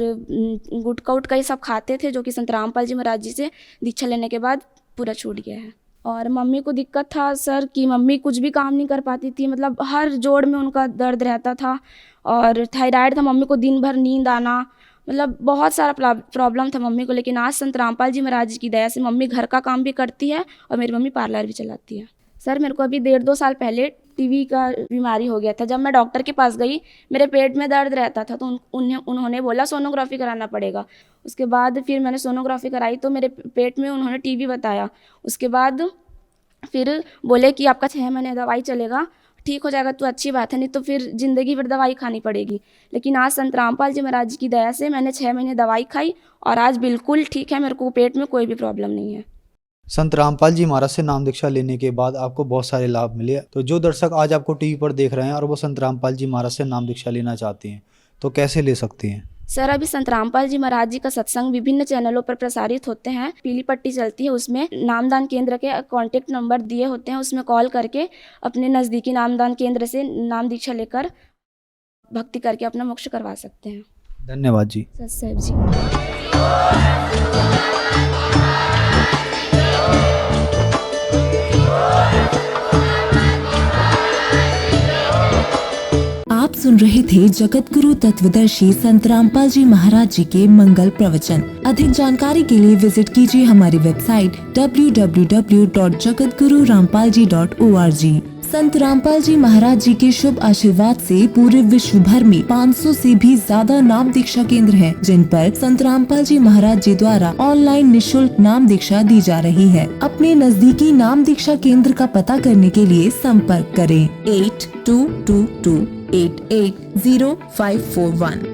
गुटखा उटका ये सब खाते थे, जो कि संत रामपाल जी महाराज जी से दीक्षा लेने के बाद पूरा छूट गया है। और मम्मी को दिक्कत था सर कि मम्मी कुछ भी काम नहीं कर पाती थी, मतलब हर जोड़ में उनका दर्द रहता था। और थायराइड था, मम्मी को दिन भर नींद आना, मतलब बहुत सारा प्रॉब्लम था मम्मी को। लेकिन आज संत रामपाल जी महाराज जी की दया से मम्मी घर का काम भी करती है और मेरी मम्मी पार्लर भी चलाती है। सर, मेरे को अभी 1.5-2 साल पहले टीबी का बीमारी हो गया था। जब मैं डॉक्टर के पास गई, मेरे पेट में दर्द रहता था, तो उन्होंने बोला सोनोग्राफी कराना पड़ेगा। उसके बाद फिर मैंने सोनोग्राफी कराई तो मेरे पेट में उन्होंने टीबी बताया। उसके बाद फिर बोले कि आपका 6 महीने दवाई चलेगा, ठीक हो जाएगा तो अच्छी बात है, नहीं तो फिर ज़िंदगी भर दवाई खानी पड़ेगी। लेकिन आज संत रामपाल जी महाराज जी की दया से मैंने 6 महीने दवाई खाई और आज बिल्कुल ठीक है, मेरे को पेट में कोई भी प्रॉब्लम नहीं है। संत रामपाल जी महाराज से नाम दीक्षा लेने के बाद आपको बहुत सारे लाभ मिले। तो जो दर्शक आज आपको टीवी पर देख रहे हैं और वो संत रामपाल जी महाराज से नाम दीक्षा लेना चाहते हैं, तो कैसे ले सकते हैं? सर, अभी संत रामपाल जी महाराज जी का सत्संग विभिन्न चैनलों पर प्रसारित होते हैं। पीली पट्टी चलती है, उसमें नामदान केंद्र के कांटेक्ट नंबर दिए होते हैं, उसमें कॉल करके अपने नज़दीकी नामदान केंद्र से नाम दीक्षा लेकर भक्ति करके अपना मोक्ष करवा सकते हैं। धन्यवाद जी। सत साहिब जी। आप सुन रहे थे जगत गुरु तत्वदर्शी संत रामपाल जी महाराज जी के मंगल प्रवचन। अधिक जानकारी के लिए विजिट कीजिए हमारी वेबसाइट www.jagatgururampalji.org। संत रामपाल जी महाराज जी के शुभ आशीर्वाद से पूरे विश्व भर में 500 से भी ज्यादा नाम दीक्षा केंद्र हैं, जिन पर संत रामपाल जी महाराज जी द्वारा ऑनलाइन निशुल्क नाम दीक्षा दी जा रही है। अपने नजदीकी नाम दीक्षा केंद्र का पता करने के लिए संपर्क करें 8222880541।